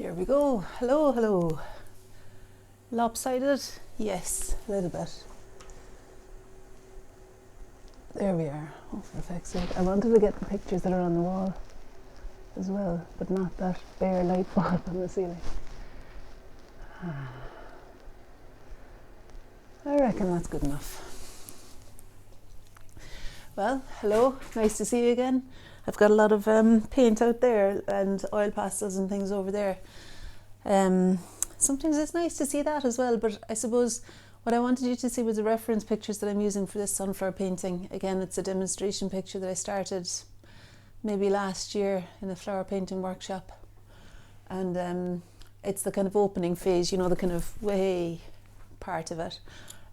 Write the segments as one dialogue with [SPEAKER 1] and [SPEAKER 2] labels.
[SPEAKER 1] Here we go. Hello, hello. Lopsided? Yes, a little bit. There we are. Oh, for fuck's sake. I wanted to get the pictures that are on the wall as well, but not that bare light bulb on the ceiling. I reckon that's good enough. Well, hello. Nice to see you again. I've got a lot of paint out there and oil pastels and things over there. Sometimes it's nice to see that as well, but I suppose what I wanted you to see was the reference pictures that I'm using for this sunflower painting. Again, it's a demonstration picture that I started maybe last year in a flower painting workshop. And it's the kind of opening phase, you know, the kind of way part of it.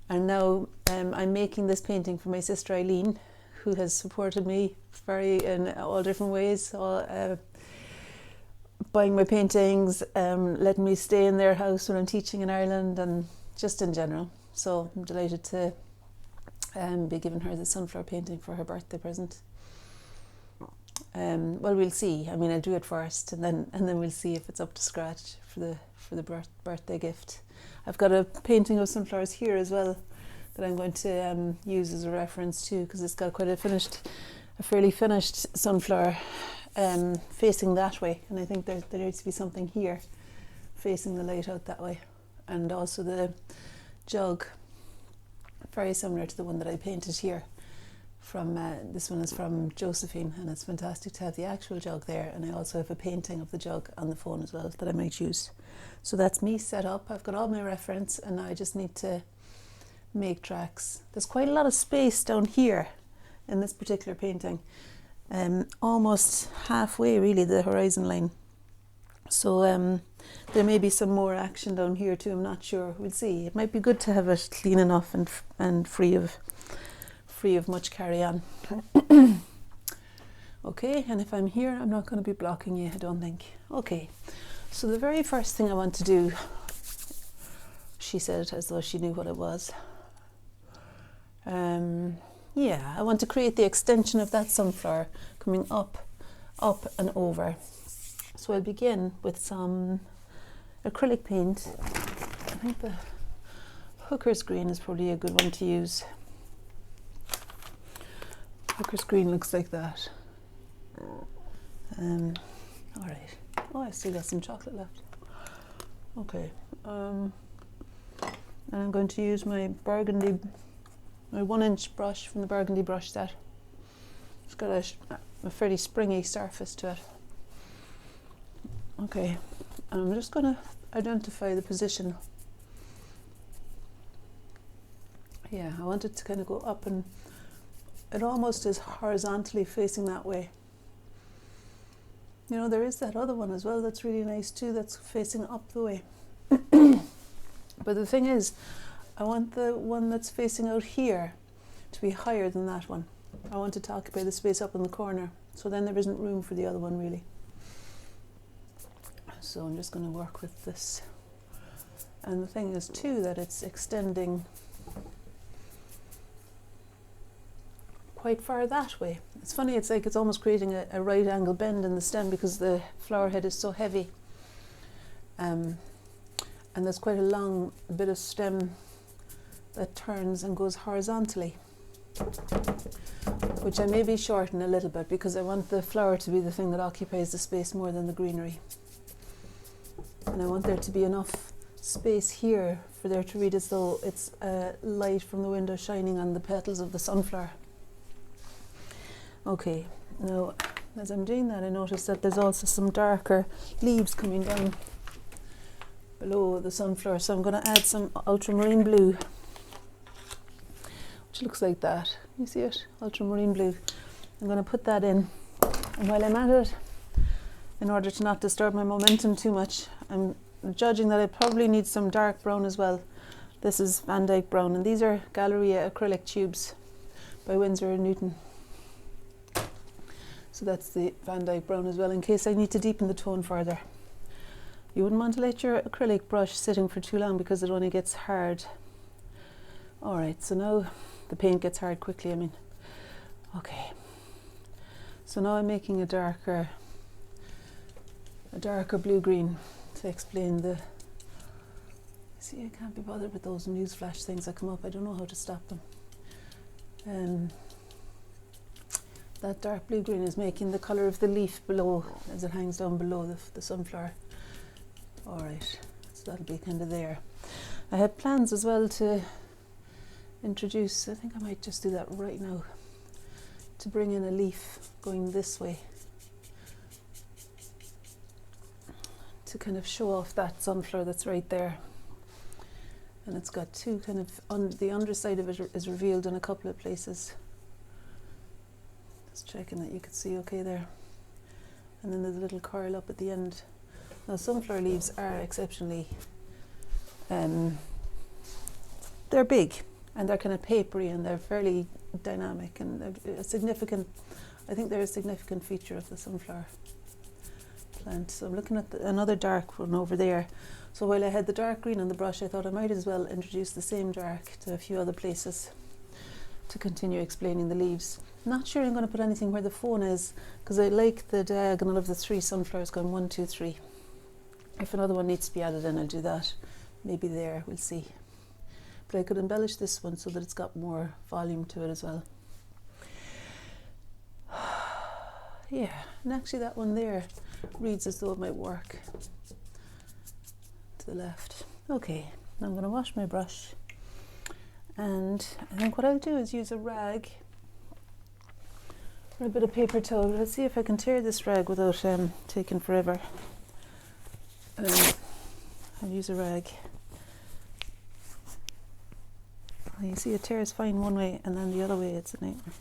[SPEAKER 1] And now I'm making this painting for my sister Eileen, who has supported me in all different ways, buying my paintings, letting me stay in their house when I'm teaching in Ireland, and just in general. So I'm delighted to be giving her the sunflower painting for her birthday present. Well, we'll see. I mean, I'll do it first, and then we'll see if it's up to scratch for the birthday gift. I've got a painting of sunflowers here as well that I'm going to use as a reference too, because it's got quite a fairly finished sunflower facing that way, and I think there needs to be something here facing the light out that way. And also the jug, very similar to the one that I painted here. This one is from Josephine, and it's fantastic to have the actual jug there, and I also have a painting of the jug on the phone as well that I might use. So that's me set up. I've got all my reference, and now I just need to make tracks. There's quite a lot of space down here in this particular painting, almost halfway really the horizon line. So there may be some more action down here too, I'm not sure, we'll see. It might be good to have it clean enough and free of much carry on. Okay, and if I'm here, I'm not going to be blocking you, I don't think. Okay, so the very first thing I want to do, she said as though she knew what it was. Yeah, I want to create the extension of that sunflower coming up and over. So I'll begin with some acrylic paint. I think the Hooker's green is probably a good one to use. Hooker's green looks like that. All right. Oh, I still got some chocolate left. Okay. And I'm going to use my 1-inch brush from the burgundy brush set. It's got a fairly springy surface to it. Okay, and I'm just going to identify the position. Yeah, I want it to kind of go up, and it almost is horizontally facing that way. You know, there is that other one as well that's really nice too, that's facing up the way. But the thing is, I want the one that's facing out here to be higher than that one. I want it to occupy the space up in the corner, so then there isn't room for the other one really. So I'm just going to work with this. And the thing is too that it's extending quite far that way. It's funny, it's like it's almost creating a right angle bend in the stem because the flower head is so heavy. And there's quite a long bit of stem that turns and goes horizontally, which I maybe shorten a little bit because I want the flower to be the thing that occupies the space more than the greenery. And I want there to be enough space here for there to read as though it's light from the window shining on the petals of the sunflower. Okay, now as I'm doing that, I notice that there's also some darker leaves coming down below the sunflower, so I'm going to add some ultramarine blue, which looks like that. You see it? Ultramarine blue. I'm going to put that in, and while I'm at it, in order to not disturb my momentum too much, I'm judging that I probably need some dark brown as well. This is Van Dyke brown, and these are Galleria acrylic tubes by Winsor & Newton. So that's the Van Dyke brown as well, in case I need to deepen the tone further. You wouldn't want to let your acrylic brush sitting for too long because it only gets hard. Alright, so now the paint gets hard quickly, I mean. Okay. So now I'm making a darker blue-green to to explain the... See, I can't be bothered with those newsflash things that come up. I don't know how to stop them. That dark blue-green is making the colour of the leaf below, as it hangs down below the sunflower. Alright, so that'll be kind of there. I had plans as well to introduce, I think I might just do that right now, to bring in a leaf going this way, to kind of show off that sunflower that's right there. And it's got two kind of, the underside of it is revealed in a couple of places. Just checking that you could see okay there. And then there's a little curl up at the end. Now sunflower leaves are exceptionally, they're big and they're kind of papery and they're fairly dynamic and they're a significant, I think they're a significant feature of the sunflower plant. So I'm looking at another dark one over there. So while I had the dark green on the brush, I thought I might as well introduce the same dark to a few other places to continue explaining the leaves. Not sure I'm going to put anything where the phone is, because I like the diagonal of the three sunflowers going 1, 2, 3. If another one needs to be added in, I'll do that. Maybe there, we'll see. But I could embellish this one so that it's got more volume to it as well. Yeah, and actually that one there reads as though it might work. To the left. Okay, now I'm going to wash my brush, and I think what I'll do is use a rag or a bit of paper towel. Let's see if I can tear this rag without taking forever. I'll use a rag. Well, you see it tears fine one way and then the other way it's a nightmare.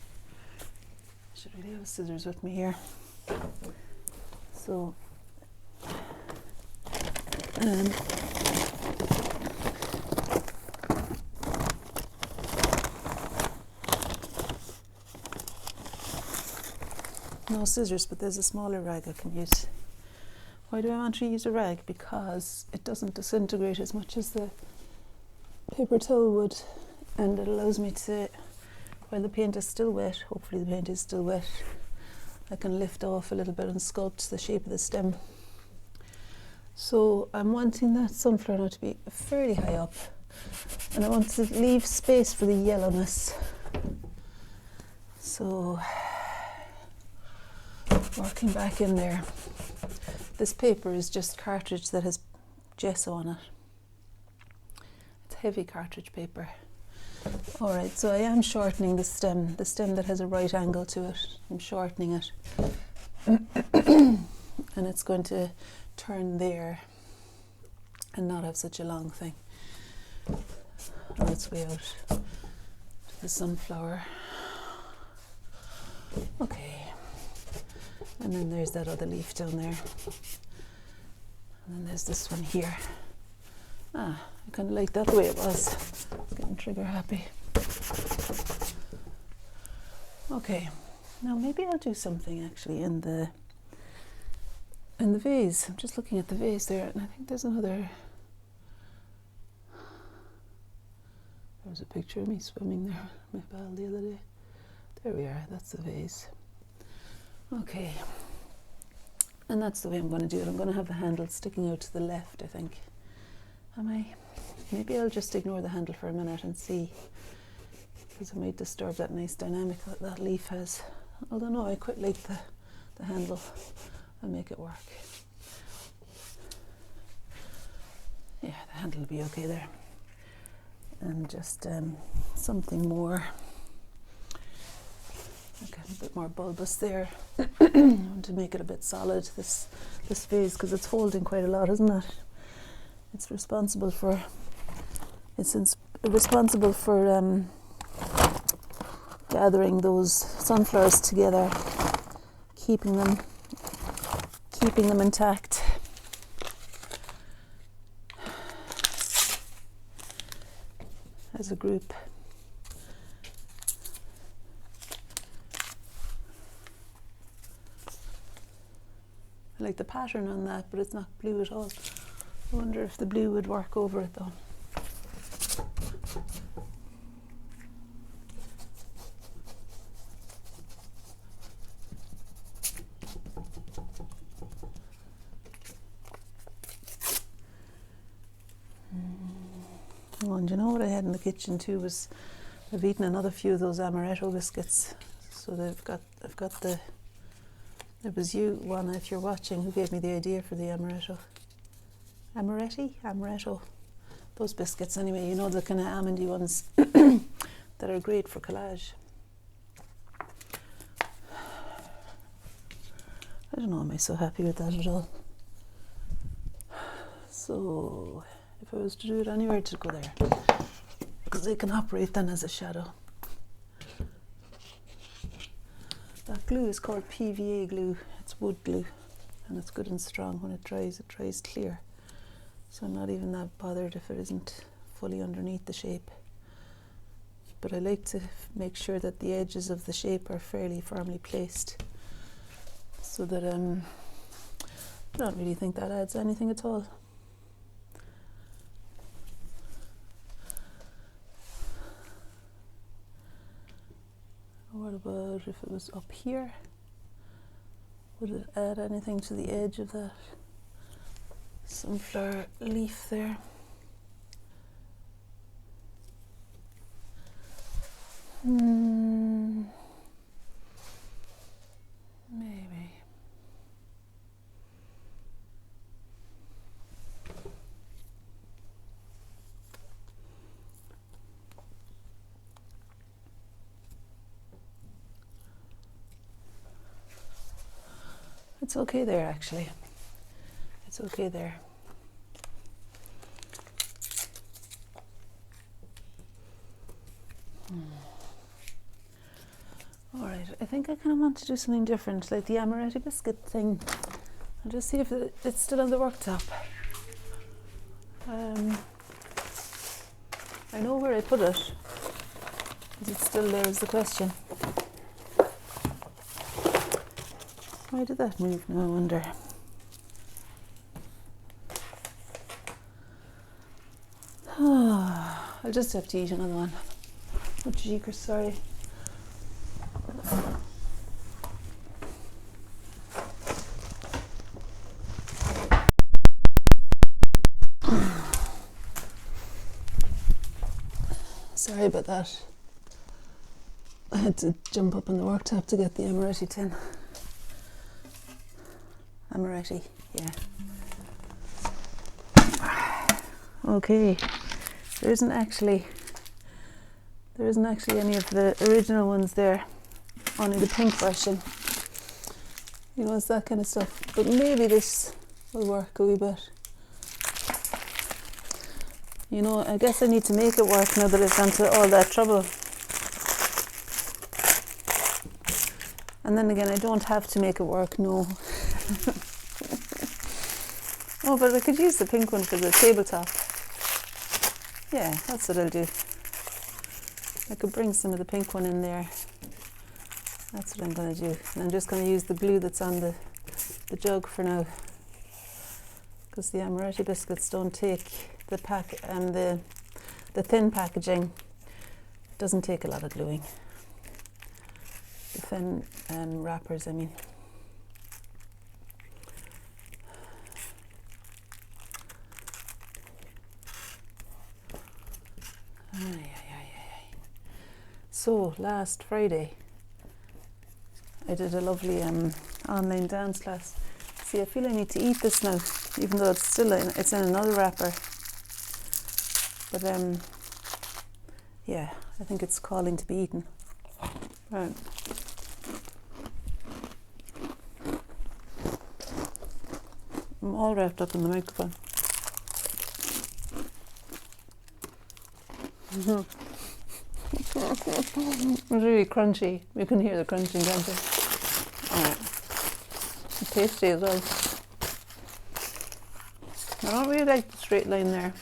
[SPEAKER 1] I should really have scissors with me here. So no scissors, but there's a smaller rag I can use. Why do I want to use a rag? Because it doesn't disintegrate as much as the paper towel would, and it allows me to, while the paint is still wet, hopefully the paint is still wet, I can lift off a little bit and sculpt the shape of the stem. So I'm wanting that sunflower now to be fairly high up, and I want to leave space for the yellowness. So working back in there. This paper is just cartridge that has gesso on it. It's heavy cartridge paper. Alright, so I am shortening the stem that has a right angle to it. I'm shortening it. And it's going to turn there and not have such a long thing. On its way out to the sunflower. Okay. And then there's that other leaf down there. And then there's this one here. Ah, I kind of like that the way it was. It's getting trigger happy. Okay, now maybe I'll do something actually in the vase. I'm just looking at the vase there, and I think there's another. There was a picture of me swimming there with my pal the other day. There we are, that's the vase. Okay, and that's the way I'm going to do it. I'm going to have the handle sticking out to the left, I think. Am I? Maybe I'll just ignore the handle for a minute and see, because it might disturb that nice dynamic that that leaf has. Although no, I quite like the handle. I'll make it work. Yeah, the handle will be okay there. And just something more, like a bit more bulbous there. I want to make it a bit solid, this vase, because it's holding quite a lot, isn't it? It's responsible for gathering those sunflowers together, keeping them intact. As a group. I like the pattern on that, but it's not blue at all. I wonder if the blue would work over it though. Oh, and you know what I had in the kitchen too was I've eaten another few of those amaretto biscuits. So I've got the. It was you, Juana, if you're watching, who gave me the idea for the amaretto. Amaretto. Those biscuits anyway, you know, the kind of almondy ones that are great for collage. I don't know, am I so happy with that at all? So, if I was to do it anywhere, to go there. Because they can operate then as a shadow. That glue is called PVA glue. It's wood glue. And it's good and strong. When it dries clear. So I'm not even that bothered if it isn't fully underneath the shape. But I like to make sure that the edges of the shape are fairly firmly placed. So that I don't really think that adds anything at all. What about if it was up here? Would it add anything to the edge of that sunflower leaf there? Maybe. It's okay there, actually. It's okay there. Alright, I think I kind of want to do something different, like the amaretto biscuit thing. I'll just see if it's still on the worktop. I know where I put it. Is it still there is the question. Why did that move now, I wonder? I'll just have to eat another one. Oh, jeekers, sorry. Sorry about that. I had to jump up on the worktop to get the amaretti tin. Amaretti, yeah. Okay, there isn't actually any of the original ones there, only the pink version. You know, it's that kind of stuff. But maybe this will work a wee bit. You know, I guess I need to make it work now that I've gone to all that trouble. And then again, I don't have to make it work, no. Oh, but I could use the pink one for the tabletop. Yeah, that's what I'll do. I could bring some of the pink one in there. That's what I'm going to do. And I'm just going to use the glue that's on the jug for now. Because the amaretti biscuits don't take the pack and the thin packaging. It doesn't take a lot of gluing. The thin wrappers, I mean. So last Friday I did a lovely online dance class. See, I feel I need to eat this now, even though it's in another wrapper. But yeah, I think it's calling to be eaten. Right. I'm all wrapped up in the microphone. It's really crunchy. You can hear the crunching, can't you? Alright. It's tasty as well. I don't really like the straight line there.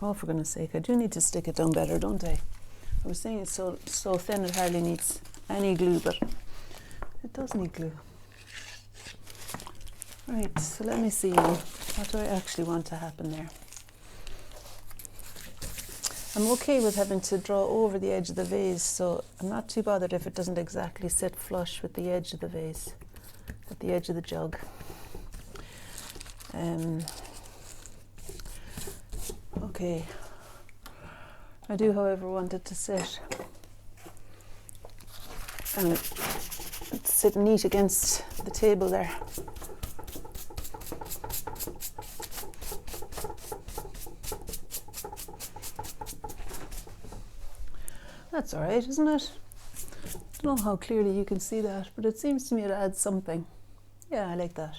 [SPEAKER 1] Oh, for goodness sake, I do need to stick it down better, don't I? I was saying it's so thin it hardly needs any glue, but it does need glue. Right, so let me see now. What do I actually want to happen there? I'm okay with having to draw over the edge of the vase, so I'm not too bothered if it doesn't exactly sit flush with the edge of the vase, with the edge of the jug. Okay. I do, however, want it to sit and sit neat against the table there. That's all right, isn't it? I don't know how clearly you can see that, but it seems to me it adds something. Yeah, I like that.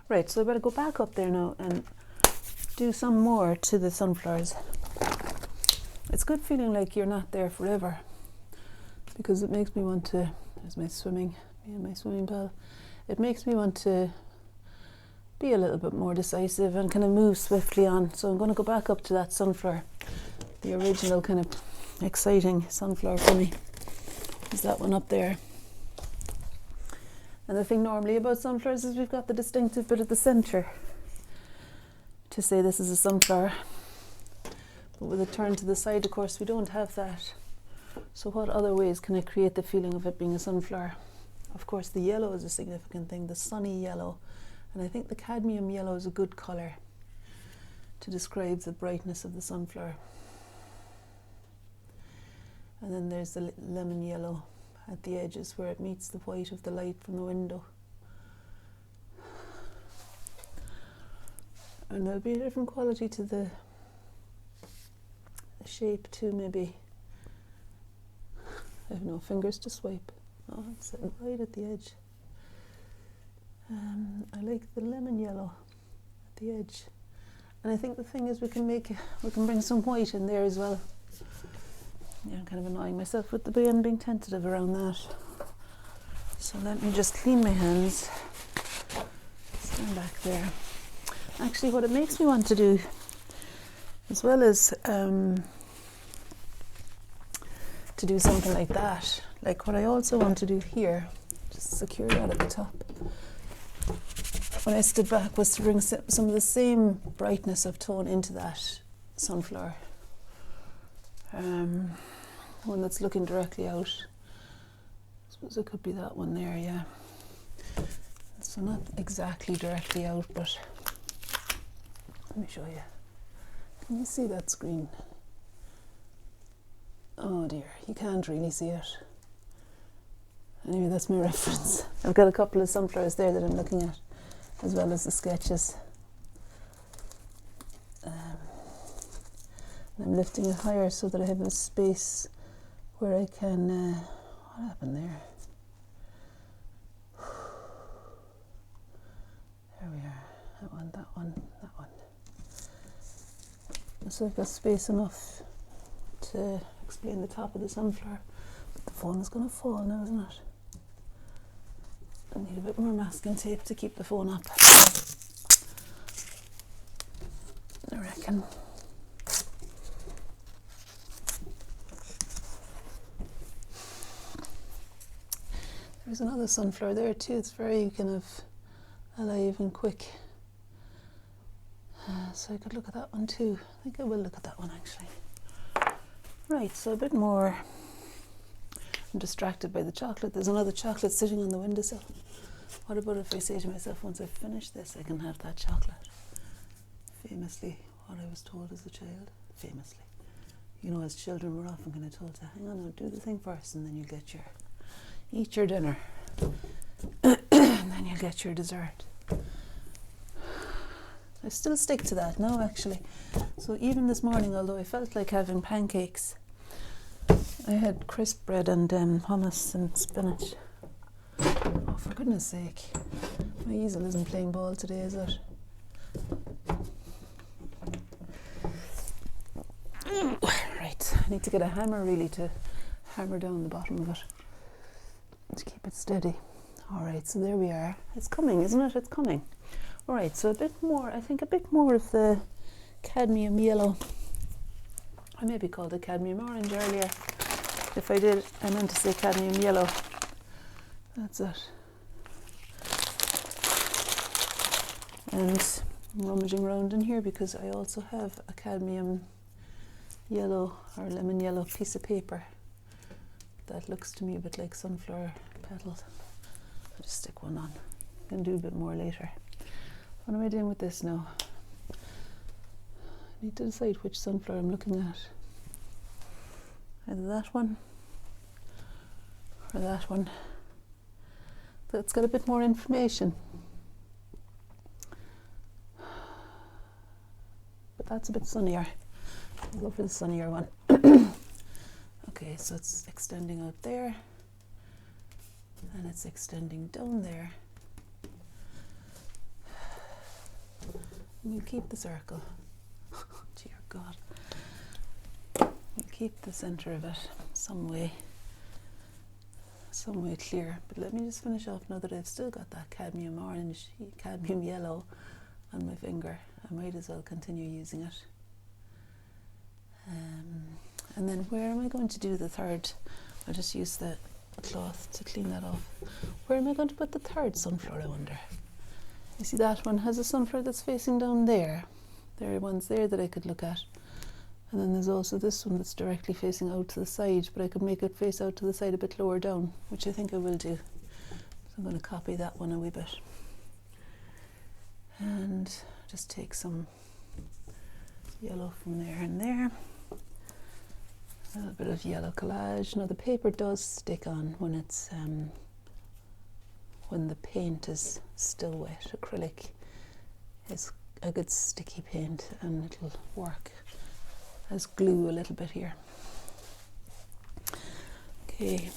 [SPEAKER 1] Right, so I better go back up there now and do some more to the sunflowers. It's good feeling like you're not there forever, because it makes me want to, there's my swimming pool. It makes me want to be a little bit more decisive and kind of move swiftly on. So I'm going to go back up to that sunflower. The original kind of exciting sunflower for me is that one up there. And the thing normally about sunflowers is we've got the distinctive bit at the centre to say this is a sunflower. But with a turn to the side, of course, we don't have that. So what other ways can I create the feeling of it being a sunflower? Of course, the yellow is a significant thing, the sunny yellow. And I think the cadmium yellow is a good colour to describe the brightness of the sunflower. And then there's the lemon yellow at the edges where it meets the white of the light from the window. And there'll be a different quality to the shape too, maybe. I have no fingers to swipe. Oh, it's right at the edge. I like the lemon yellow at the edge. And I think the thing is we can bring some white in there as well. Yeah, I'm kind of annoying myself with the way I'm being tentative around that. So let me just clean my hands. Stand back there. Actually, what it makes me want to do, as well as to do something like that, like what I also want to do here, just secure that at the top. When I stood back was to bring some of the same brightness of tone into that sunflower. One that's looking directly out. I suppose it could be that one there, yeah. So not exactly directly out, but let me show you. Can you see that screen? Oh dear, you can't really see it. Anyway, that's my reference. I've got a couple of sunflowers there that I'm looking at, as well as the sketches. I'm lifting it higher so that I have a space where I can, what happened there? There we are, that one. So I've got space enough to explain the top of the sunflower, but the phone is going to fall now, isn't it? I need a bit more masking tape to keep the phone up, I reckon. There's another sunflower there too. It's very kind of alive and quick. So I could look at that one too. I think I will look at that one actually. Right, so a bit more. I'm distracted by the chocolate. There's another chocolate sitting on the windowsill. What about if I say to myself, once I've finished this, I can have that chocolate? Famously, what I was told as a child. Famously. You know, as children, we're often kind of told to hang on, do the thing first and then you'll get eat your dinner. And then you'll get your dessert. I still stick to that now, actually. So even this morning, although I felt like having pancakes, I had crisp bread and hummus and spinach. Oh, for goodness sake. My easel isn't playing ball today, is it? Right, I need to get a hammer really to hammer down the bottom of it to keep it steady. All right, so there we are. It's coming, isn't it? It's coming. All right, so a bit more, I think a bit more of the cadmium yellow. I maybe called it cadmium orange earlier. If I did, I meant to say cadmium yellow. That's it. And I'm rummaging around in here because I also have a cadmium yellow or lemon yellow piece of paper that looks to me a bit like sunflower petals. I'll just stick one on. I can do a bit more later. What am I doing with this now? I need to decide which sunflower I'm looking at. Either that one or that one. That's got a bit more information. But that's a bit sunnier. I'll go for the sunnier one. Okay, so it's extending out there and it's extending down there. You keep the circle. Dear God. You keep the center of it some way clear. But let me just finish off now that I've still got that cadmium orange, cadmium yellow on my finger. I might as well continue using it. And then where am I going to do the third? I'll just use the cloth to clean that off. Where am I going to put the third sunflower, I wonder? You see that one has a sunflower that's facing down there. There are ones there that I could look at. And then there's also this one that's directly facing out to the side, but I could make it face out to the side a bit lower down, which I think I will do. So I'm going to copy that one a wee bit. And just take some yellow from there and there. A little bit of yellow collage. Now the paper does stick on when it's when the paint is still wet. Acrylic is a good sticky paint and it'll work as glue a little bit here. Okay.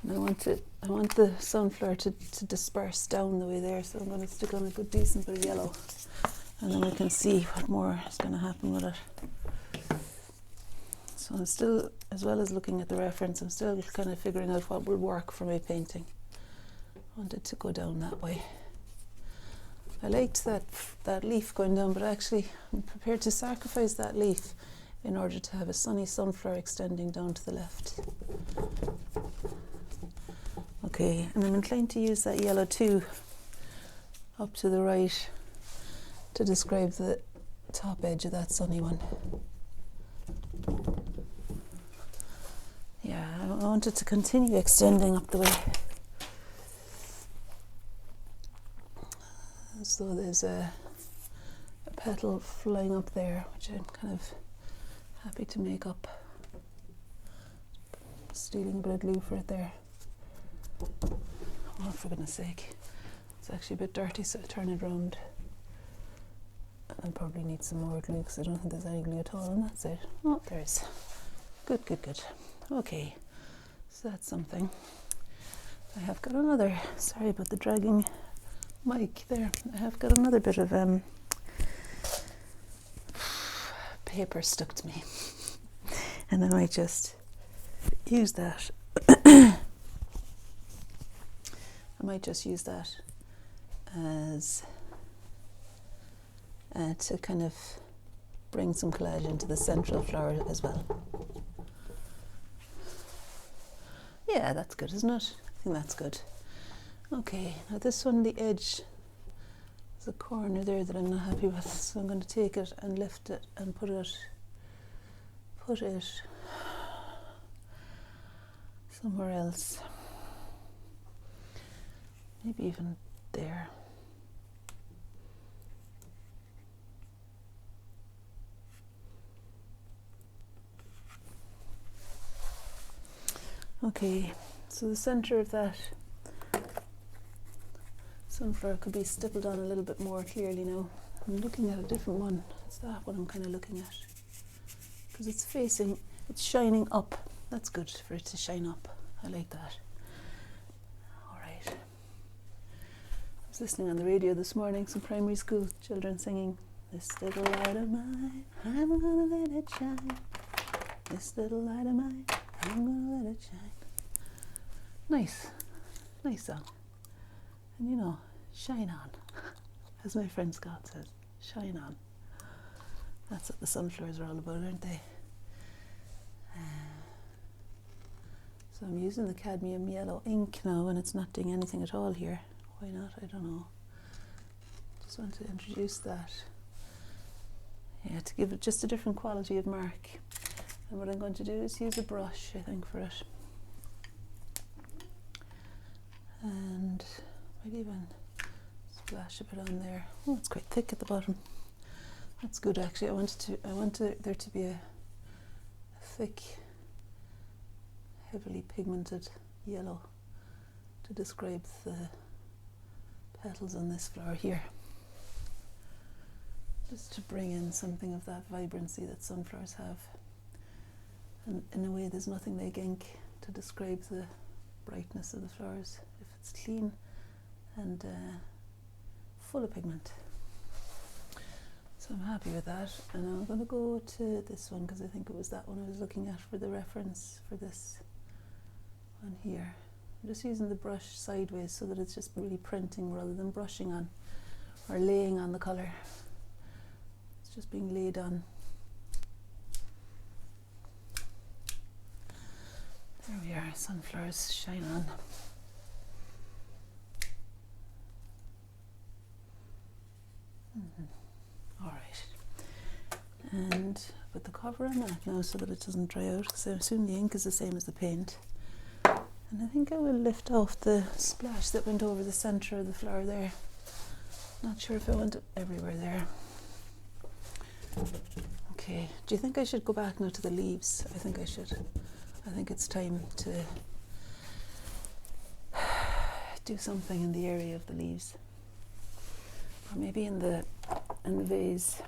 [SPEAKER 1] And I want the sunflower to disperse down the way there, so I'm going to stick on a good decent bit of yellow. And then we can see what more is going to happen with it. So I'm still, as well as looking at the reference, I'm still kind of figuring out what will work for my painting. I want it to go down that way. I liked that leaf going down, but actually I'm prepared to sacrifice that leaf in order to have a sunny sunflower extending down to the left. Okay, and I'm inclined to use that yellow too, up to the right, to describe the top edge of that sunny one. Yeah, I want it to continue extending up the way. So there's a petal flying up there, which I'm kind of happy to make up. Stealing a bit of glue for it there. Oh, for goodness sake. It's actually a bit dirty, so I'll turn it around. I'll probably need some more glue because I don't think there's any glue at all, and that's it. Oh, there is. Good, good, good. Okay, so that's something. I have got another, sorry about the dragging mic there. I have got another bit of paper stuck to me. And I might just use that. I might just use that as to kind of bring some collage into the central flower as well. Yeah, that's good, isn't it? I think that's good. Okay, now this one, the edge, there's a corner there that I'm not happy with, so I'm going to take it and lift it and put it somewhere else. Maybe even there. Okay, so the center of that sunflower could be stippled on a little bit more clearly now. I'm looking at a different one. It's that one I'm kind of looking at. Because it's shining up. That's good for it to shine up. I like that. Alright. I was listening on the radio this morning, some primary school children singing, "This little light of mine, I'm gonna let it shine. This little light of mine, I'm gonna let it shine." Nice song. And you know, shine on, as my friend Scott says, shine on. That's what the sunflowers are all about, aren't they? So I'm using the cadmium yellow ink now, and it's not doing anything at all here. Why not? I don't know. Just want to introduce that. Yeah, to give it just a different quality of mark. And what I'm going to do is use a brush, I think, for it. And might even splash a bit on there. Oh, it's quite thick at the bottom. That's good, actually. I want there to be a thick, heavily pigmented yellow to describe the petals on this flower here. Just to bring in something of that vibrancy that sunflowers have. And in a way, there's nothing like ink to describe the brightness of the flowers if it's clean and full of pigment. So I'm happy with that, and I'm going to go to this one because I think it was that one I was looking at for the reference for this one here. I'm just using the brush sideways so that it's just really printing rather than brushing on or laying on the colour. It's just being laid on. There we are, sunflowers, shine on. All right, and put the cover on that now so that it doesn't dry out, because I assume the ink is the same as the paint. And I think I will lift off the splash that went over the centre of the flower there. Not sure if I want it everywhere there. Okay, do you think I should go back now to the leaves? I think I should. I think it's time to do something in the area of the leaves, or maybe in the vase.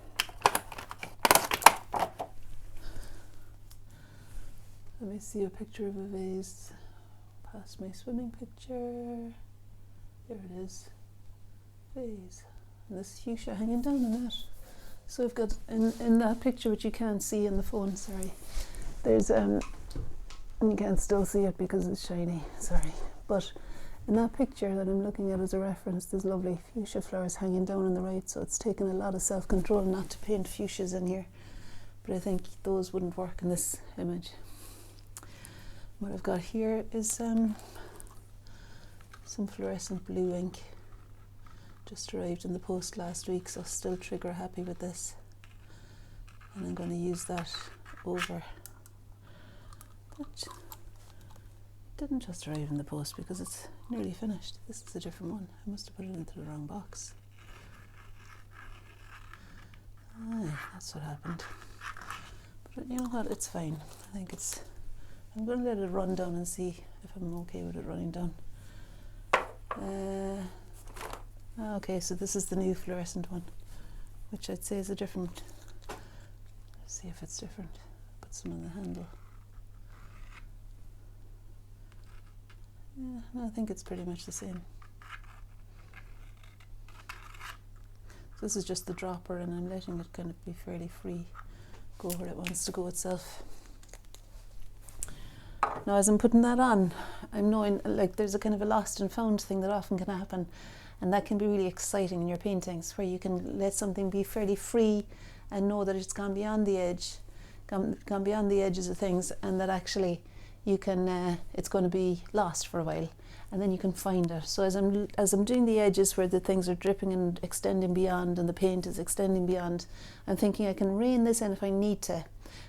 [SPEAKER 1] Let me see a picture of a vase past my swimming picture. There it is, vase, and this fuchsia hanging down in that. So I've got in that picture, which you can't see in the phone, sorry, there's and you can't still see it because it's shiny, sorry, but in that picture that I'm looking at as a reference, there's lovely fuchsia flowers hanging down on the right, so it's taken a lot of self-control not to paint fuchsias in here, but I think those wouldn't work in this image. What I've got here is some fluorescent blue ink, just arrived in the post last week, so still trigger happy with this, and I'm going to use that over. That didn't just arrive in the post because it's nearly finished. This is a different one. I must have put it into the wrong box. That's what happened. But you know what? It's fine. I think it's. I'm going to let it run down and see if I'm okay with it running down. Okay, so this is the new fluorescent one, which I'd say is a different. Let's see if it's different. Put some on the handle. Yeah, no, I think it's pretty much the same. So this is just the dropper, and I'm letting it kind of be fairly free, go where it wants to go itself. Now, as I'm putting that on, I'm knowing like there's a kind of a lost and found thing that often can happen, and that can be really exciting in your paintings, where you can let something be fairly free and know that it's gone beyond the edge, gone beyond the edges of things, and that actually you can it's going to be lost for a while, and then you can find it. So as I'm doing the edges where the things are dripping and extending beyond, and the paint is extending beyond, I'm thinking I can rein this in if I need to.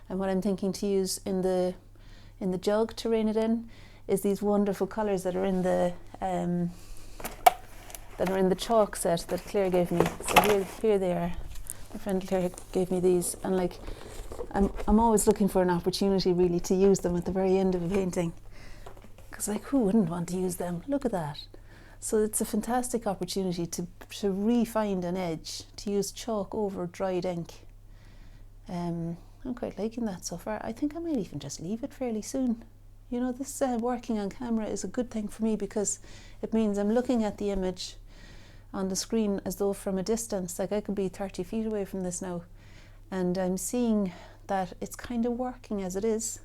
[SPEAKER 1] And what I'm thinking to use in the jug to rein it in is these wonderful colours that are in the chalk set that Claire gave me. So here they are. My friend Claire gave me these, and like I'm always looking for an opportunity really to use them at the very end of a painting, because like who wouldn't want to use them? Look at that. So it's a fantastic opportunity to re-find an edge, to use chalk over dried ink. I'm quite liking that so far. I think I might even just leave it fairly soon. You know, this working on camera is a good thing for me, because it means I'm looking at the image on the screen as though from a distance, like I could be 30 feet away from this now, and I'm seeing that it's kind of working as it is.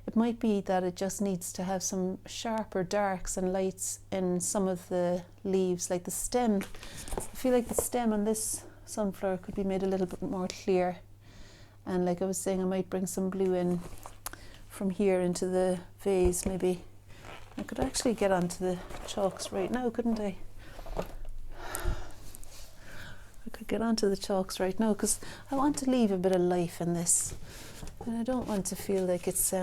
[SPEAKER 1] it might be that it just needs to have some sharper darks and lights in some of the leaves, like the stem. I feel like the stem on this sunflower could be made a little bit more clear. And like I was saying, I might bring some blue in from here into the vase maybe. I could actually get onto the chalks right now, couldn't I? I could get onto the chalks right now because I want to leave a bit of life in this. And I don't want to feel like it's,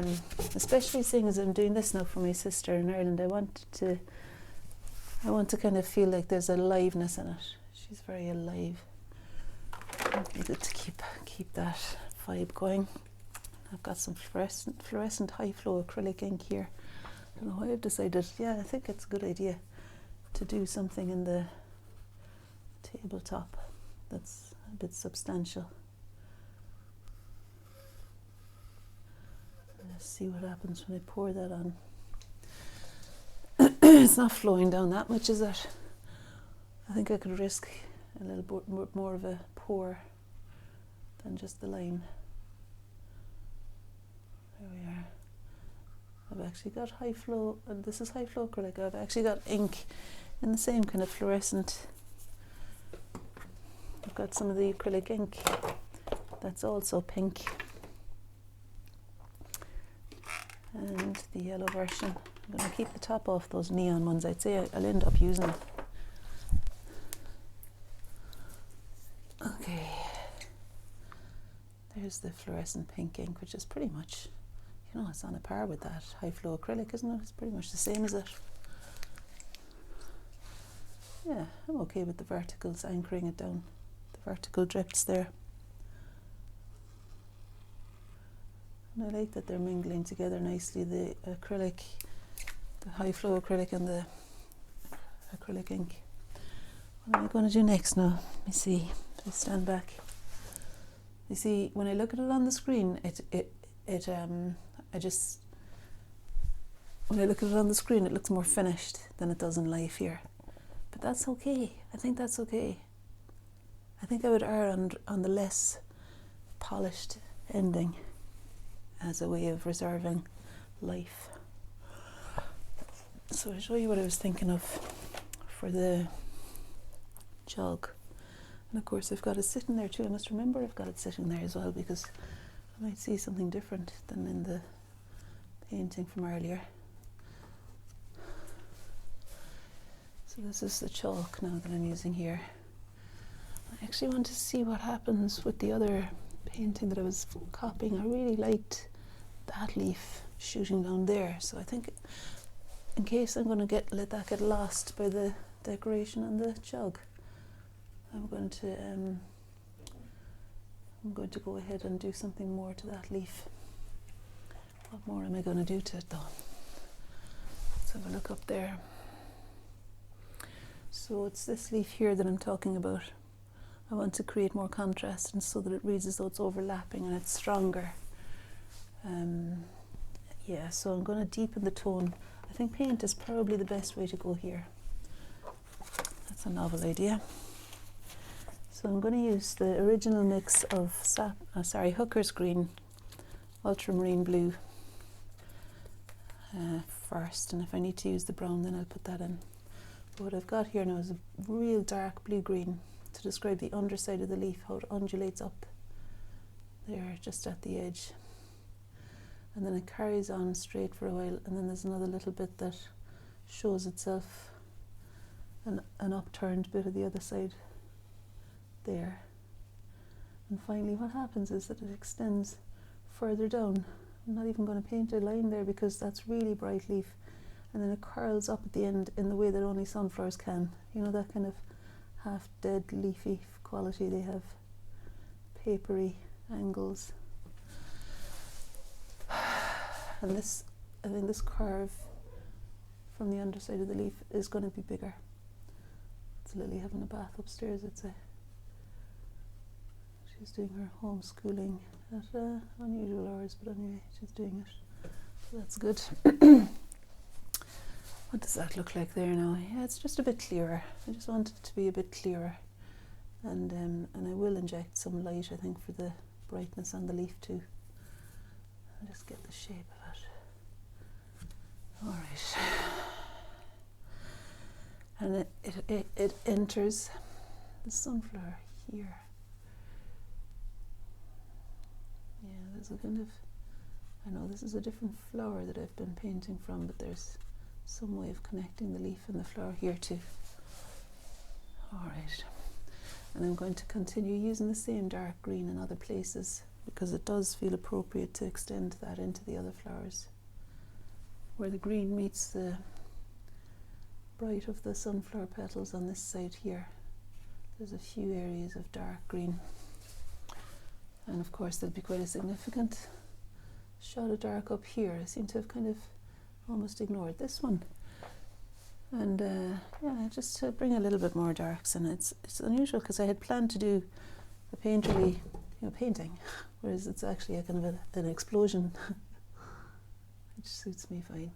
[SPEAKER 1] especially seeing as I'm doing this now for my sister in Ireland, I want to kind of feel like there's aliveness in it. She's very alive. It'd be good to keep that vibe going. I've got some fluorescent high flow acrylic ink here. I don't know why I've decided, yeah, I think it's a good idea to do something in the tabletop that's a bit substantial. Let's see what happens when I pour that on. It's not flowing down that much, is it? I think I could risk a little bit more of a pour than just the line. There we are. I've actually got high flow, and this is high flow acrylic. I've actually got ink in the same kind of fluorescent. I've got some of the acrylic ink that's also pink. And the yellow version. I'm going to keep the top off those neon ones. I'd say I'll end up using them. Okay. There's the fluorescent pink ink, which is pretty much, you know, it's on a par with that high flow acrylic, isn't it? It's pretty much the same as it. Yeah, I'm okay with the verticals, anchoring it down. The vertical drifts there. And I like that they're mingling together nicely, the acrylic, the high flow acrylic and the acrylic ink. What am I going to do next now? Let me see. If I stand back. You see, when I look at it on the screen, when I look at it on the screen, it looks more finished than it does in life here. But that's okay. I think that's okay. I think I would err on the less polished ending as a way of reserving life. So I'll show you what I was thinking of for the jug. And of course I've got it sitting there too. I must remember I've got it sitting there as well, because I might see something different than in the painting from earlier. So this is the chalk now that I'm using here. I actually want to see what happens with the other painting that I was copying. I really liked that leaf shooting down there, so I think in case I'm going to let that get lost by the decoration on the jug, I'm going to go ahead and do something more to that leaf. What more am I going to do to it though? Let's have a look up there. So it's this leaf here that I'm talking about. I want to create more contrast, and so that it reads as though it's overlapping and it's stronger. Yeah, so I'm going to deepen the tone. I think paint is probably the best way to go here. That's a novel idea. So I'm going to use the original mix of Hooker's Green, Ultramarine Blue first, and if I need to use the brown then I'll put that in. But what I've got here now is a real dark blue-green to describe the underside of the leaf, how it undulates up there just at the edge. And then it carries on straight for a while, and then there's another little bit that shows itself, an upturned bit of the other side there. And finally what happens is that it extends further down. I'm not even going to paint a line there because that's really bright leaf, and then it curls up at the end in the way that only sunflowers can. You know, that kind of half dead leafy quality they have, papery angles. And this, I think this curve from the underside of the leaf is going to be bigger. It's Lily having a bath upstairs, I'd say. She's doing her homeschooling at unusual hours, but anyway, she's doing it. So that's good. What does that look like there now? Yeah, it's just a bit clearer. I just want it to be a bit clearer. And I will inject some light, I think, for the brightness on the leaf too. I'll just get the shape of it. it enters the sunflower here. Yeah, there's a kind of, I know this is a different flower that I've been painting from, but there's some way of connecting the leaf and the flower here too. Alright, and I'm going to continue using the same dark green in other places because it does feel appropriate to extend that into the other flowers. Where the green meets the bright of the sunflower petals on this side here, there's a few areas of dark green. And of course there'll be quite a significant shot of dark up here. I seem to have kind of almost ignored this one. And yeah, just to bring a little bit more darks in. It's unusual because I had planned to do a painterly, painting, whereas it's actually a kind of an explosion, which suits me fine.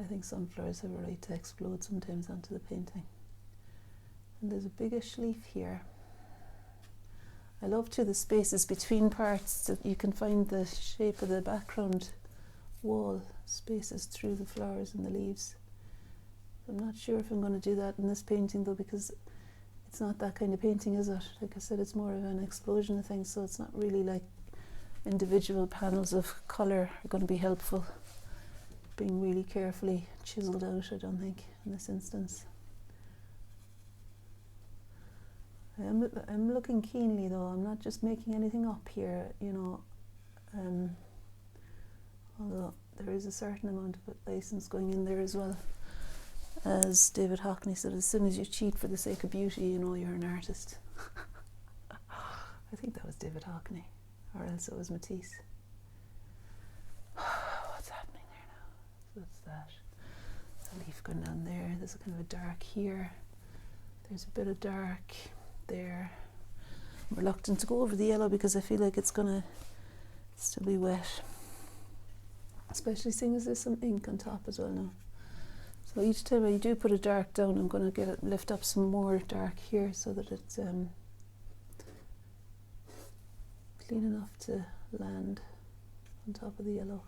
[SPEAKER 1] I think sunflowers have a right to explode sometimes onto the painting. And there's a biggish leaf here. I love too the spaces between parts that you can find the shape of the background wall spaces through the flowers and the leaves. I'm not sure if I'm going to do that in this painting though, because it's not that kind of painting, is it? Like I said, it's more of an explosion of things, so it's not really like individual panels of colour are going to be helpful. Being really carefully chiseled out, I don't think, in this instance. I'm looking keenly though, I'm not just making anything up here, although there is a certain amount of license going in there as well. As David Hockney said, as soon as you cheat for the sake of beauty, you know you're an artist. I think that was David Hockney, or else it was Matisse. What's happening there now? What's that? A leaf going down there, there's a kind of a dark here. There's a bit of dark there. I'm reluctant to go over the yellow because I feel like it's gonna still be wet, especially seeing as there's some ink on top as well now. So each time I do put a dark down, I'm going to lift up some more dark here so that it's clean enough to land on top of the yellow.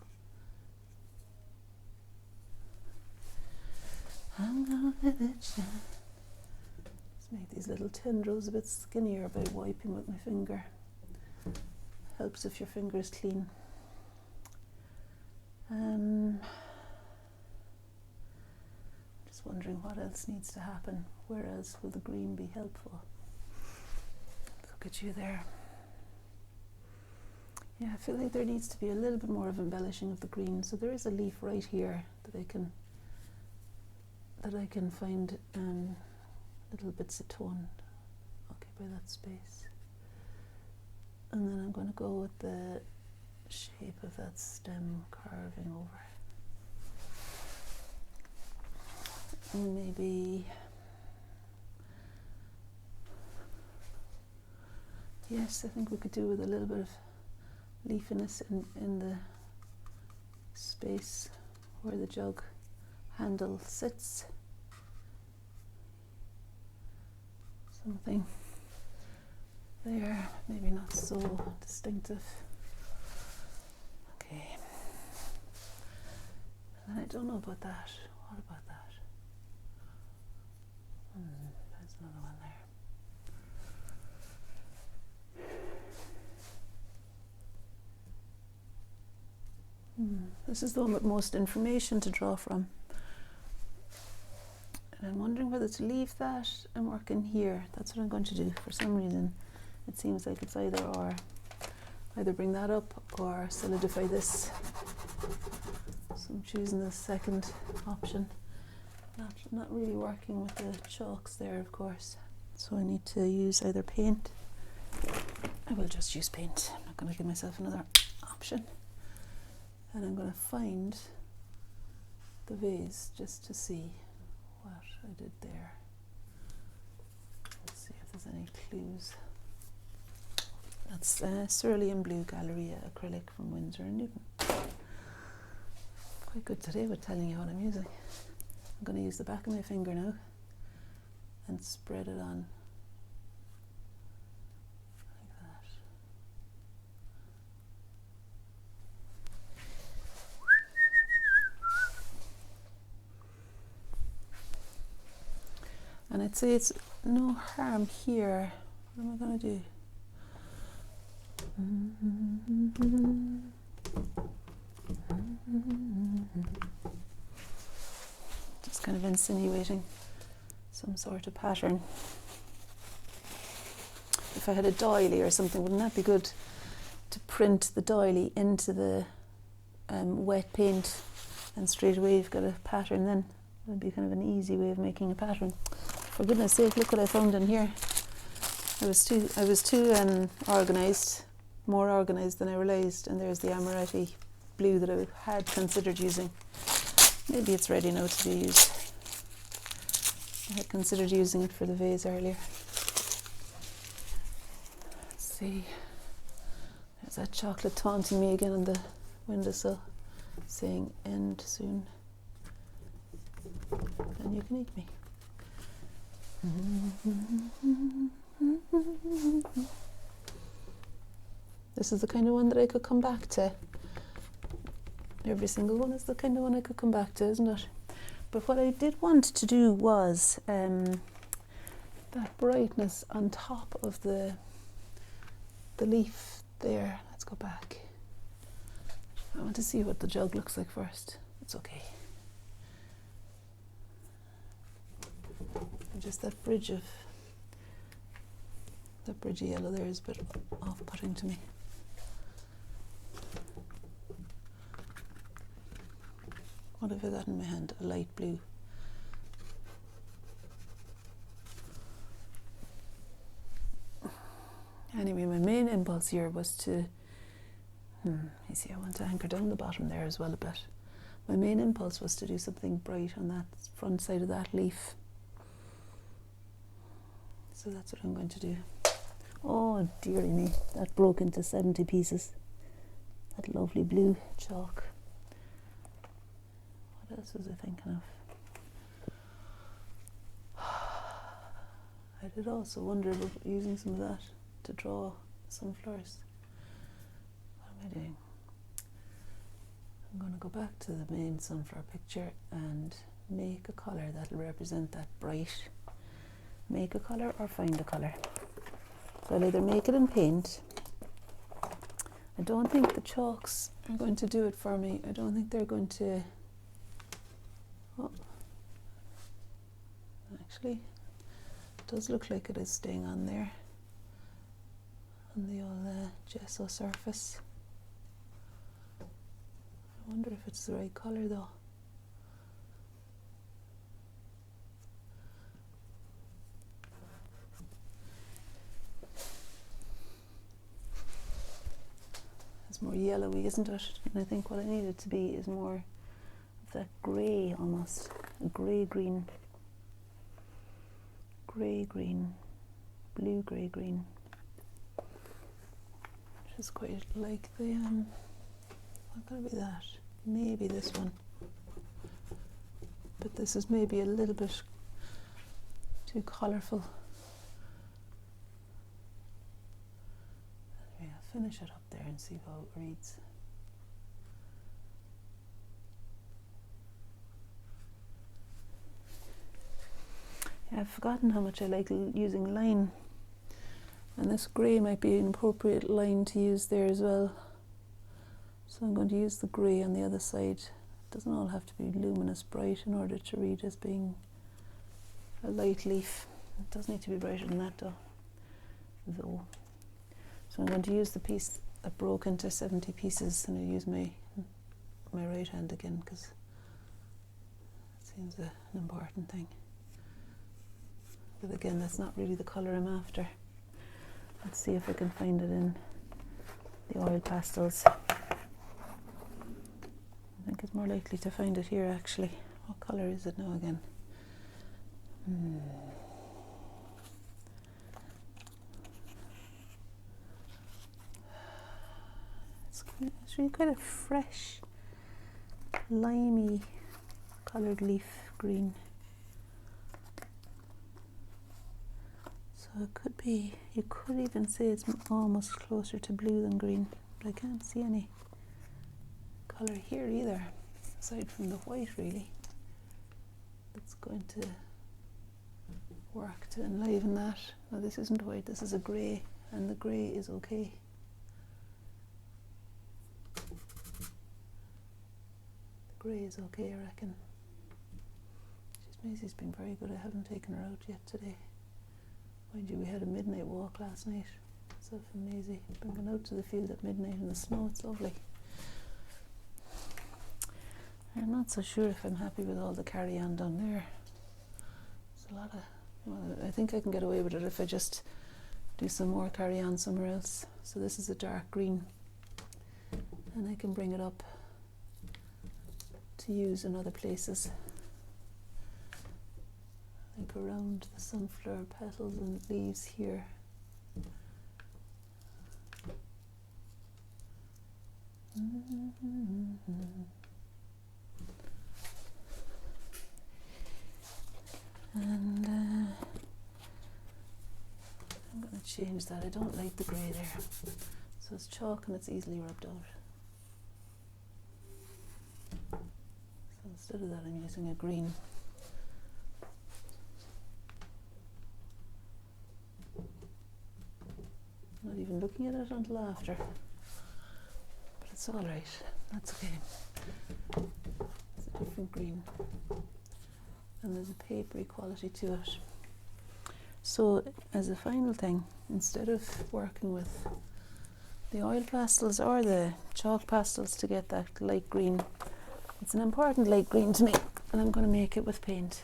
[SPEAKER 1] I'm gonna let it shine. Make these little tendrils a bit skinnier by wiping with my finger. Helps if your finger is clean. Just wondering what else needs to happen. Where else will the green be helpful? Look at you there. Yeah, I feel like there needs to be a little bit more of embellishing of the green. So there is a leaf right here that I can find little bits of tone occupy that space, and then I'm going to go with the shape of that stem carving over, and maybe, yes, I think we could do with a little bit of leafiness in the space where the jug handle sits. Something there, maybe not so distinctive. Okay. And I don't know about that. What about that? There's another one there. This is the one with most information to draw from. And I'm wondering whether to leave that and work in here. That's what I'm going to do. For some reason, it seems like it's either or. Either bring that up or solidify this. So I'm choosing the second option. Not really working with the chalks there, of course. So I need to use either paint. I will just use paint. I'm not going to give myself another option. And I'm going to find the vase just to see what I did there. Let's see if there's any clues. That's Cerulean Blue Galleria acrylic from Winsor & Newton. Quite good today with telling you what I'm using. I'm going to use the back of my finger now and spread it on like that. And I'd say it's no harm here. What am I going to do? Just kind of insinuating some sort of pattern. If I had a doily or something, wouldn't that be good to print the doily into the wet paint, and straight away you've got a pattern then? That would be kind of an easy way of making a pattern. For goodness sake, look what I found in here. I was too organised, more organised than I realised, and there's the Amaretti blue that I had considered using. Maybe it's ready now to be used. I had considered using it for the vase earlier. Let's see. There's that chocolate taunting me again on the windowsill, saying end soon. Then you can eat me. This is the kind of one that I could come back to. Every single one is the kind of one I could come back to, isn't it? But what I did want to do was that brightness on top of the leaf there. Let's go back. I want to see what the jug looks like first. It's okay. Just that bridge of yellow there is a bit off-putting to me. What have I got in my hand? A light blue. Anyway, my main impulse here was to you see, I want to anchor down the bottom there as well a bit. My main impulse was to do something bright on that front side of that leaf. So that's what I'm going to do. Oh, dearie me, that broke into 70 pieces. That lovely blue chalk. What else was I thinking of? I did also wonder about using some of that to draw sunflowers. What am I doing? I'm going to go back to the main sunflower picture and make a colour that'll represent that bright. Make a colour or find a colour. So I'll either make it in paint. I don't think the chalks are going to do it for me. I don't think they're going to... Oh. Actually, it does look like it is staying on there. On the old gesso surface. I wonder if it's the right colour though. More yellowy, isn't it? And I think what I need it to be is more of that grey, almost a grey-green, grey-green, blue grey-green, which is quite like the what could it be that? Maybe this one, but this is maybe a little bit too colourful. Finish it up there and see how it reads. Yeah, I've forgotten how much I like using line, and this grey might be an appropriate line to use there as well. So I'm going to use the grey on the other side. It doesn't all have to be luminous bright in order to read as being a light leaf. It does need to be brighter than that though. So I'm going to use the piece that broke into 70 pieces, and I'll use my right hand again because it seems an important thing. But again, that's not really the colour I'm after. Let's see if I can find it in the oil pastels. I think it's more likely to find it here actually. What colour is it now again? It's really quite a fresh, limey coloured leaf green. So it could be, you could even say it's almost closer to blue than green, but I can't see any colour here either, aside from the white really. That's going to work to enliven that. Now this isn't white, this is a grey, and the grey is okay. The grey is okay, I reckon. Maisie's been very good. I haven't taken her out yet today. Mind you, we had a midnight walk last night. Myself and Maisie been out to the field at midnight in the snow. It's lovely. I'm not so sure if I'm happy with all the carry-on down there. There's a lot of... Well, I think I can get away with it if I just do some more carry-on somewhere else. So this is a dark green, and I can bring it up to use in other places. Like around the sunflower petals and leaves here. And I'm going to change that. I don't like the grey there. So it's chalk and it's easily rubbed out. So instead of that, I'm using a green. Not even looking at it until after, but it's all right. That's okay. It's a different green, and there's a papery quality to it. So, as a final thing, instead of working with the oil pastels or the chalk pastels to get that light green, it's an important light green to me, and I'm going to make it with paint.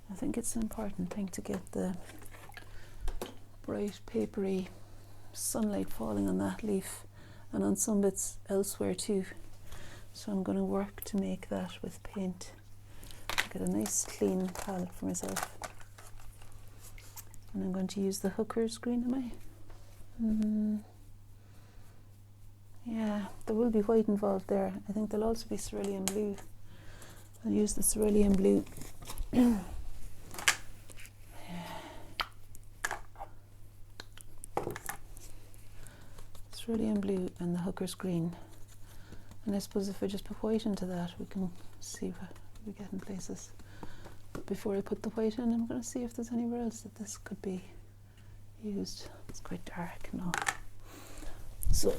[SPEAKER 1] I think it's an important thing to get the bright papery sunlight falling on that leaf and on some bits elsewhere too. So I'm going to work to make that with paint. Get a nice clean palette for myself. And I'm going to use the hooker's green, am I? Yeah, there will be white involved there. I think there'll also be cerulean blue. I'll use the cerulean blue. Cerulean blue and the hooker's green, and I suppose if I just put white into that, we can see what we get in places. But before I put the white in, I'm going to see if there's anywhere else that this could be used. It's quite dark now, so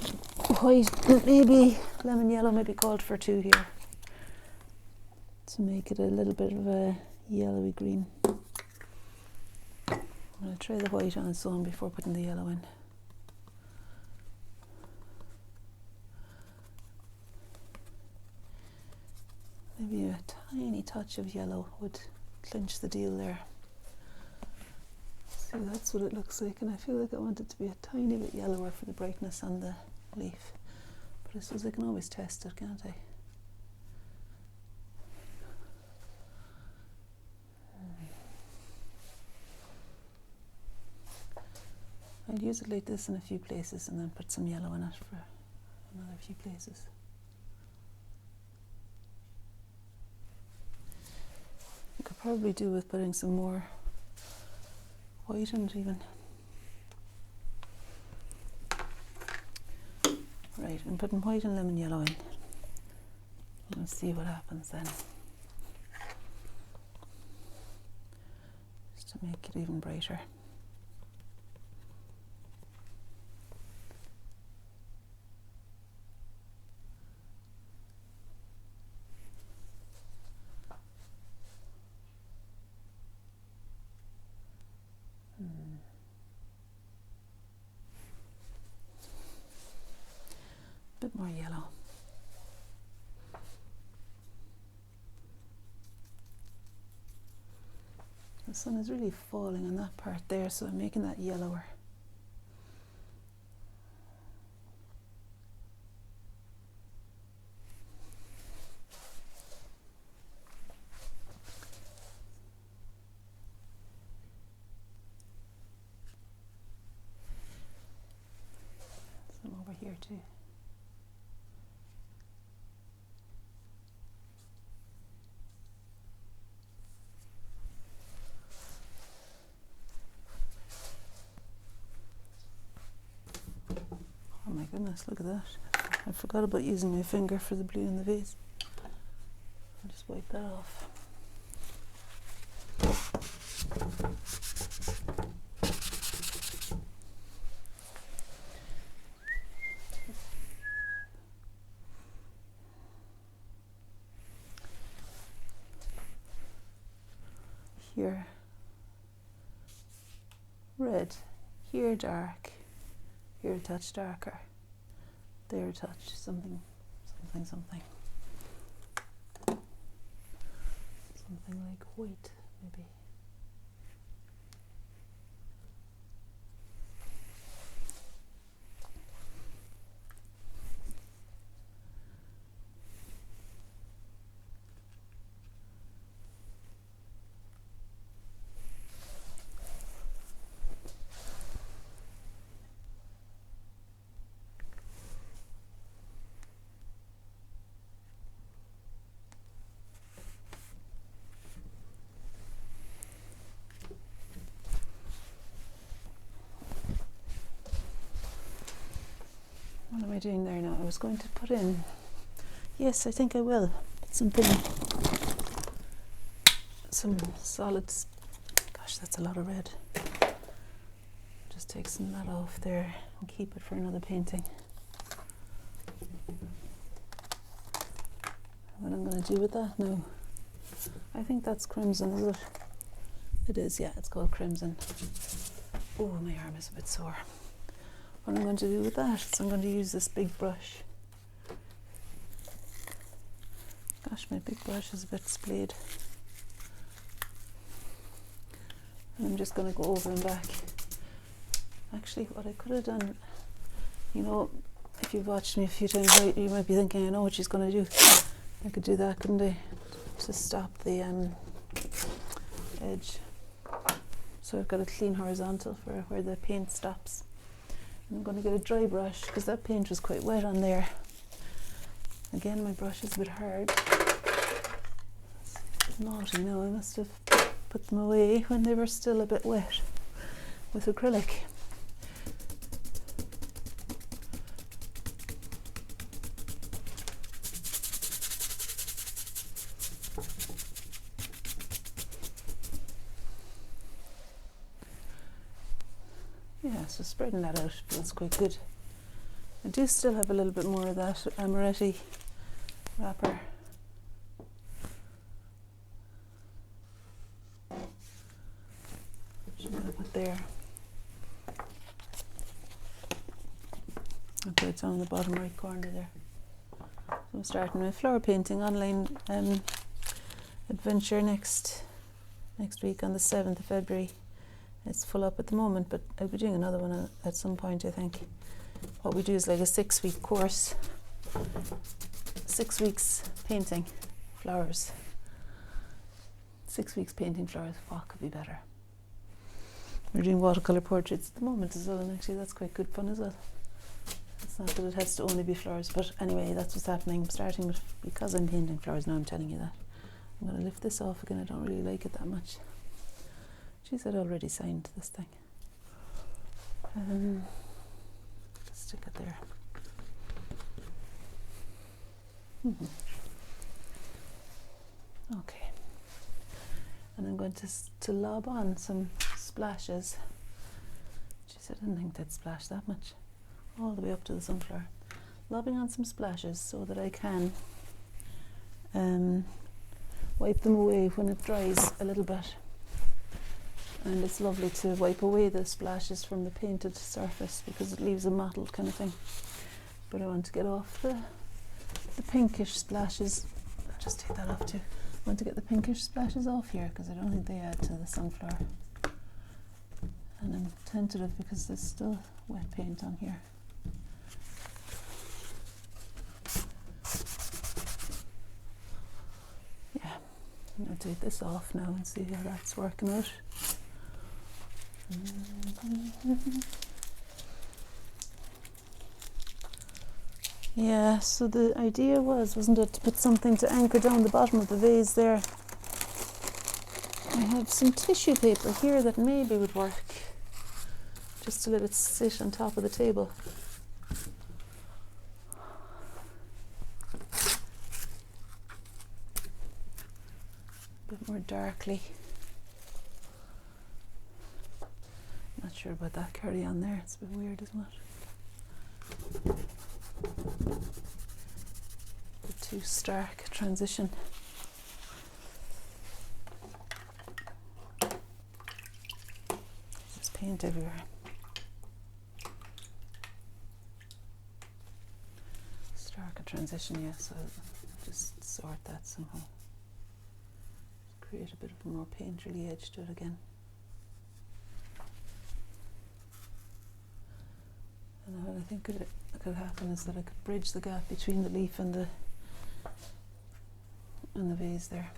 [SPEAKER 1] white, maybe lemon yellow may be called for too here to make it a little bit of a yellowy green. I'm going to try the white on its own before putting the yellow in. Maybe a tiny touch of yellow would clinch the deal there. See, that's what it looks like, and I feel like I want it to be a tiny bit yellower for the brightness on the leaf. But I suppose I can always test it, can't I? I'll use it like this in a few places and then put some yellow in it for another few places. I could probably do with putting some more white in it even. Right, I'm putting white and lemon yellow in. Let's see what happens then. Just to make it even brighter. Bit more yellow. The sun is really falling on that part there, so I'm making that yellower. Some over here too. Oh my goodness, look at that. I forgot about using my finger for the blue in the vase. I'll just wipe that off. Here red, here dark, here a touch darker, there a touch something, something like white maybe. What am I doing there now? I was going to put in, yes, I think I will put some solids. Gosh, that's a lot of red. Just take some of that off there and keep it for another painting. What I'm going to do with that now, I think that's crimson, is it? It is, yeah, it's called crimson. Oh, my arm is a bit sore. What I'm going to do with that is I'm going to use this big brush. Gosh, my big brush is a bit splayed. And I'm just going to go over and back. Actually, what I could have done, you know, if you've watched me a few times, you might be thinking, I know what she's going to do. I could do that, couldn't I? To stop the edge. So I've got a clean horizontal for where the paint stops. I'm going to get a dry brush because that paint was quite wet on there. Again, my brush is a bit hard. It's naughty now. I must have put them away when they were still a bit wet with acrylic. Yeah, so spreading that out feels quite good. I do still have a little bit more of that amaretti wrapper. Which I'm going to put there. Okay, it's on the bottom right corner there. So I'm starting my flower painting online adventure next week on the 7th of February. It's full up at the moment, but I'll be doing another one at some point, I think. What we do is like a 6-week course. 6 weeks painting flowers. 6 weeks painting flowers. What could be better? We're doing watercolour portraits at the moment as well, and actually that's quite good fun as well. It's not that it has to only be flowers, but anyway, that's what's happening. I'm starting with, because I'm painting flowers now, I'm telling you that. I'm going to lift this off again. I don't really like it that much. She's had already signed this thing. Stick it there. Okay. And I'm going to lob on some splashes. She said I didn't think they'd splash that much. All the way up to the sunflower. Lobbing on some splashes so that I can wipe them away when it dries a little bit. And it's lovely to wipe away the splashes from the painted surface because it leaves a mottled kind of thing. But I want to get off the pinkish splashes. I'll just take that off too. I want to get the pinkish splashes off here because I don't think they add to the sunflower. And I'm tentative because there's still wet paint on here. Yeah, I'm going to take this off now and see how that's working out. Yeah, so the idea wasn't it, to put something to anchor down the bottom of the vase there. I have some tissue paper here that maybe would work, just to let it sit on top of the table. A bit more darkly. sure about that carry on there. It's a bit weird, isn't it? The too stark transition. There's paint everywhere. Stark a transition, yes. So I'll just sort that somehow. Create a bit of a more painterly edge to it again. And what I think could happen is that I could bridge the gap between the leaf and the vase there.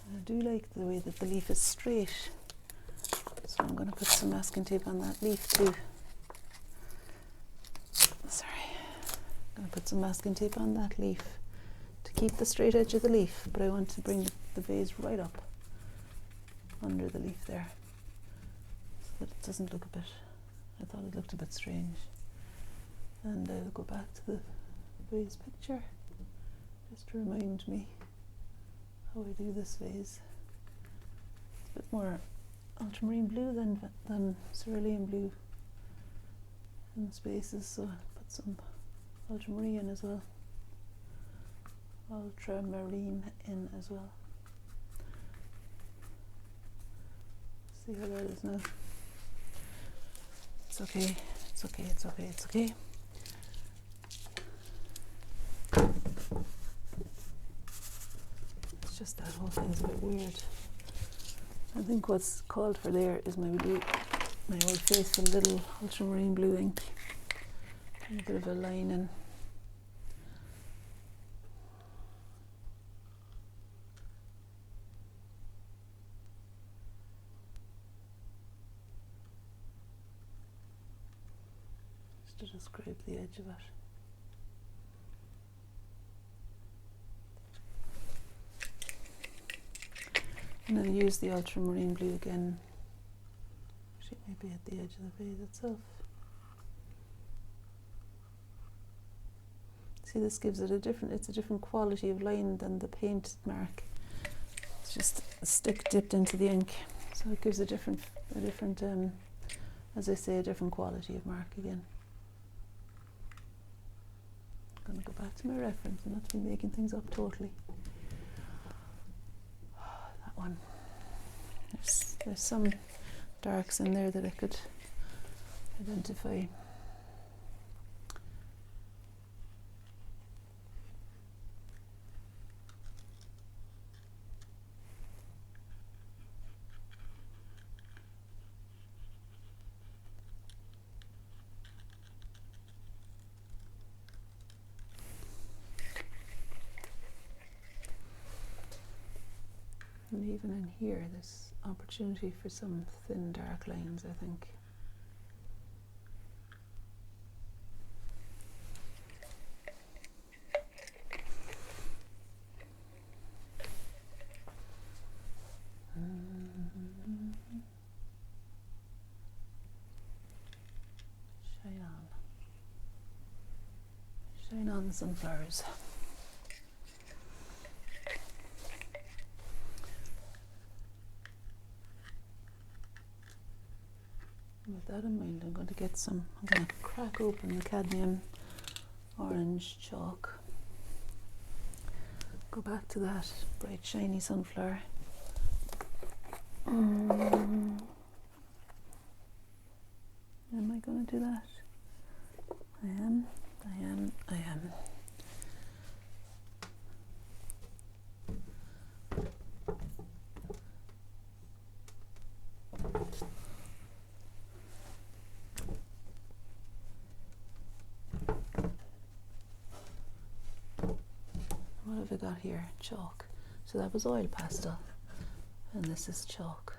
[SPEAKER 1] And I do like the way that the leaf is straight, so I'm going to put some masking tape on that leaf too. Sorry, I'm going to put some masking tape on that leaf to keep the straight edge of the leaf, but I want to bring the vase right up under the leaf there, so that it doesn't look a bit, I thought it looked a bit strange. And I'll go back to the vase picture just to remind me how I do this vase. It's a bit more ultramarine blue than cerulean blue in spaces, so I'll put some ultramarine in as well. Ultramarine in as well. See how that is now. It's okay, it's okay, it's okay, it's okay. It's just that whole thing's a bit weird. I think what's called for there is my old faithful little ultramarine blue ink. And a bit of a line in. To just scrape the edge of it. And I'll use the ultramarine blue again. Actually, maybe at the edge of the vase itself. See, this gives it it's a different quality of line than the paint mark. It's just a stick dipped into the ink, so it gives a different, as I say, a different quality of mark again. I'm going to go back to my reference and not to be making things up totally. That one. There's some darks in there that I could identify. And even in here, there's opportunity for some thin dark lines, I think. Shine on. Shine on the sunflowers. With that in mind, I'm going to crack open the cadmium orange chalk. Go back to that bright shiny sunflower. Am I going to do that? I am. What have I got here? Chalk. So that was oil pastel, and this is chalk.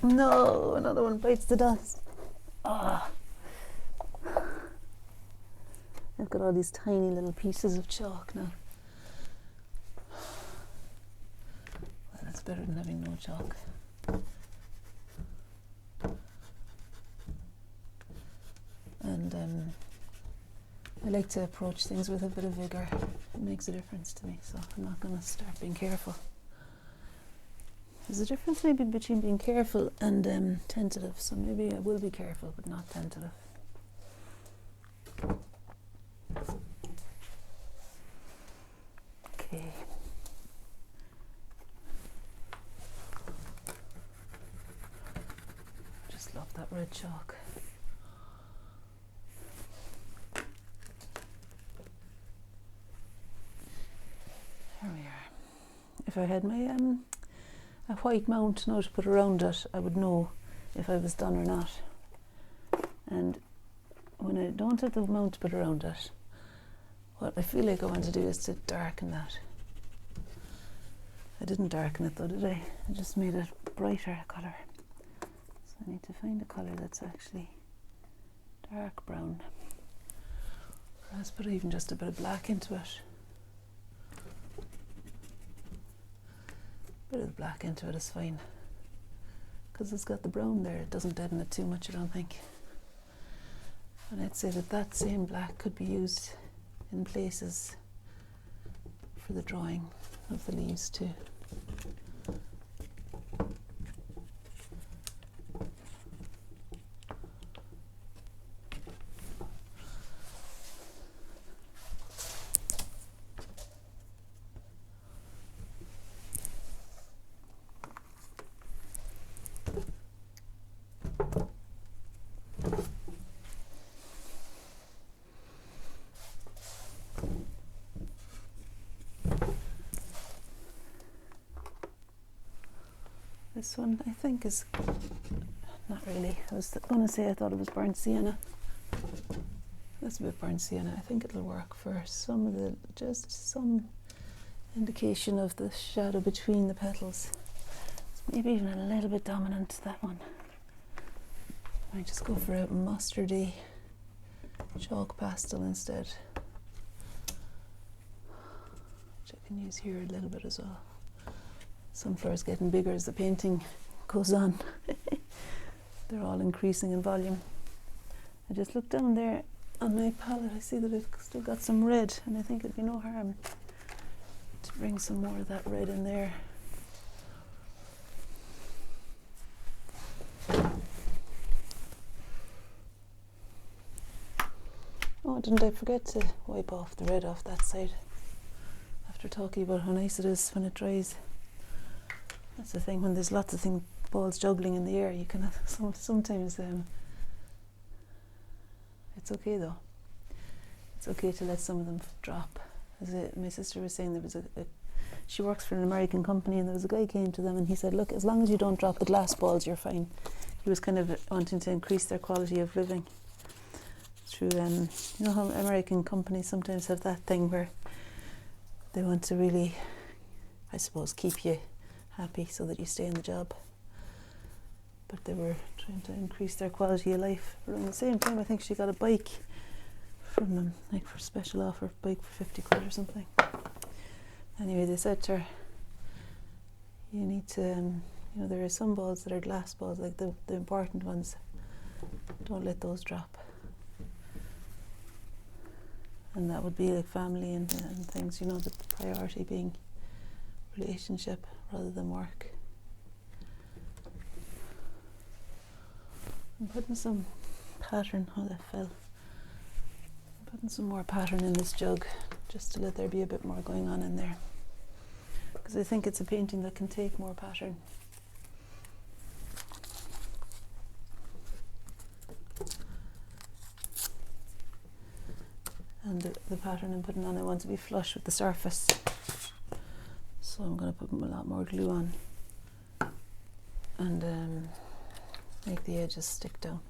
[SPEAKER 1] No, another one bites the dust. Ah. I've got all these tiny little pieces of chalk now. Well, that's better than having no chalk. and I like to approach things with a bit of vigour. It makes a difference to me, so I'm not going to start being careful. There's a difference maybe between being careful and tentative, so maybe I will be careful but not tentative. Okay. Just love that red chalk. There we are. If I had my a white mount now to put around it, I would know if I was done or not. And when I don't have the mount to put around it, what I feel like I want to do is to darken that. I didn't darken it though, did I? I just made it brighter colour. So I need to find a colour that's actually dark brown. Perhaps put even just a bit of black into it. A bit of black into it is fine, because it's got the brown there. It doesn't deaden it too much, I don't think. And I'd say that that same black could be used in places for the drawing of the leaves too. This one I think is not really. I was going to say I thought it was burnt sienna. That's a bit burnt sienna. I think it'll work for some of the, just some indication of the shadow between the petals. It's maybe even a little bit dominant, that one. I might just go for a mustardy chalk pastel instead, which I can use here a little bit as well. Sunflowers getting bigger as the painting goes on. They're all increasing in volume. I just looked down there on my palette. I see that it's still got some red, and I think it'd be no harm to bring some more of that red in there. Oh, didn't I forget to wipe off the red off that side after talking about how nice it is when it dries. That's the thing, when there's lots of balls juggling in the air, you can sometimes it's okay though. It's okay to let some of them drop. My sister was saying, there was she works for an American company, and there was a guy came to them and he said, look, as long as you don't drop the glass balls, you're fine. He was kind of wanting to increase their quality of living through, you know how American companies sometimes have that thing where they want to really, I suppose, keep you happy so that you stay in the job. But they were trying to increase their quality of life. But at the same time, I think she got a bike from them, like for special offer, bike for 50 quid or something. Anyway, they said to her, you need to, you know, there are some balls that are glass balls, like the important ones. Don't let those drop. And that would be like family and things, you know, the priority being relationship rather than work. I'm putting some pattern, oh that fell. I'm putting some more pattern in this jug just to let there be a bit more going on in there, because I think it's a painting that can take more pattern. And the pattern I'm putting on, I want to be flush with the surface. So I'm going to put a lot more glue on and make the edges stick down.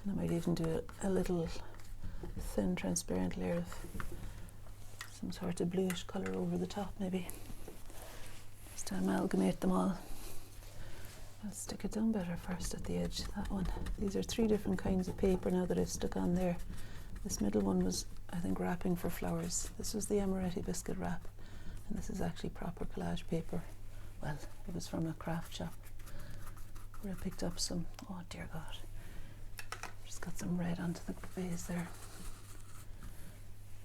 [SPEAKER 1] And I might even do a little thin transparent layer of some sort of bluish colour over the top maybe, just to amalgamate them all. I'll stick it down better first at the edge, that one. These are 3 different kinds of paper now that I've stuck on there. This middle one was, I think, wrapping for flowers. This was the Amaretti biscuit wrap, and this is actually proper collage paper. Well, it was from a craft shop. where I picked up some, oh dear God, just got some red onto the vase there.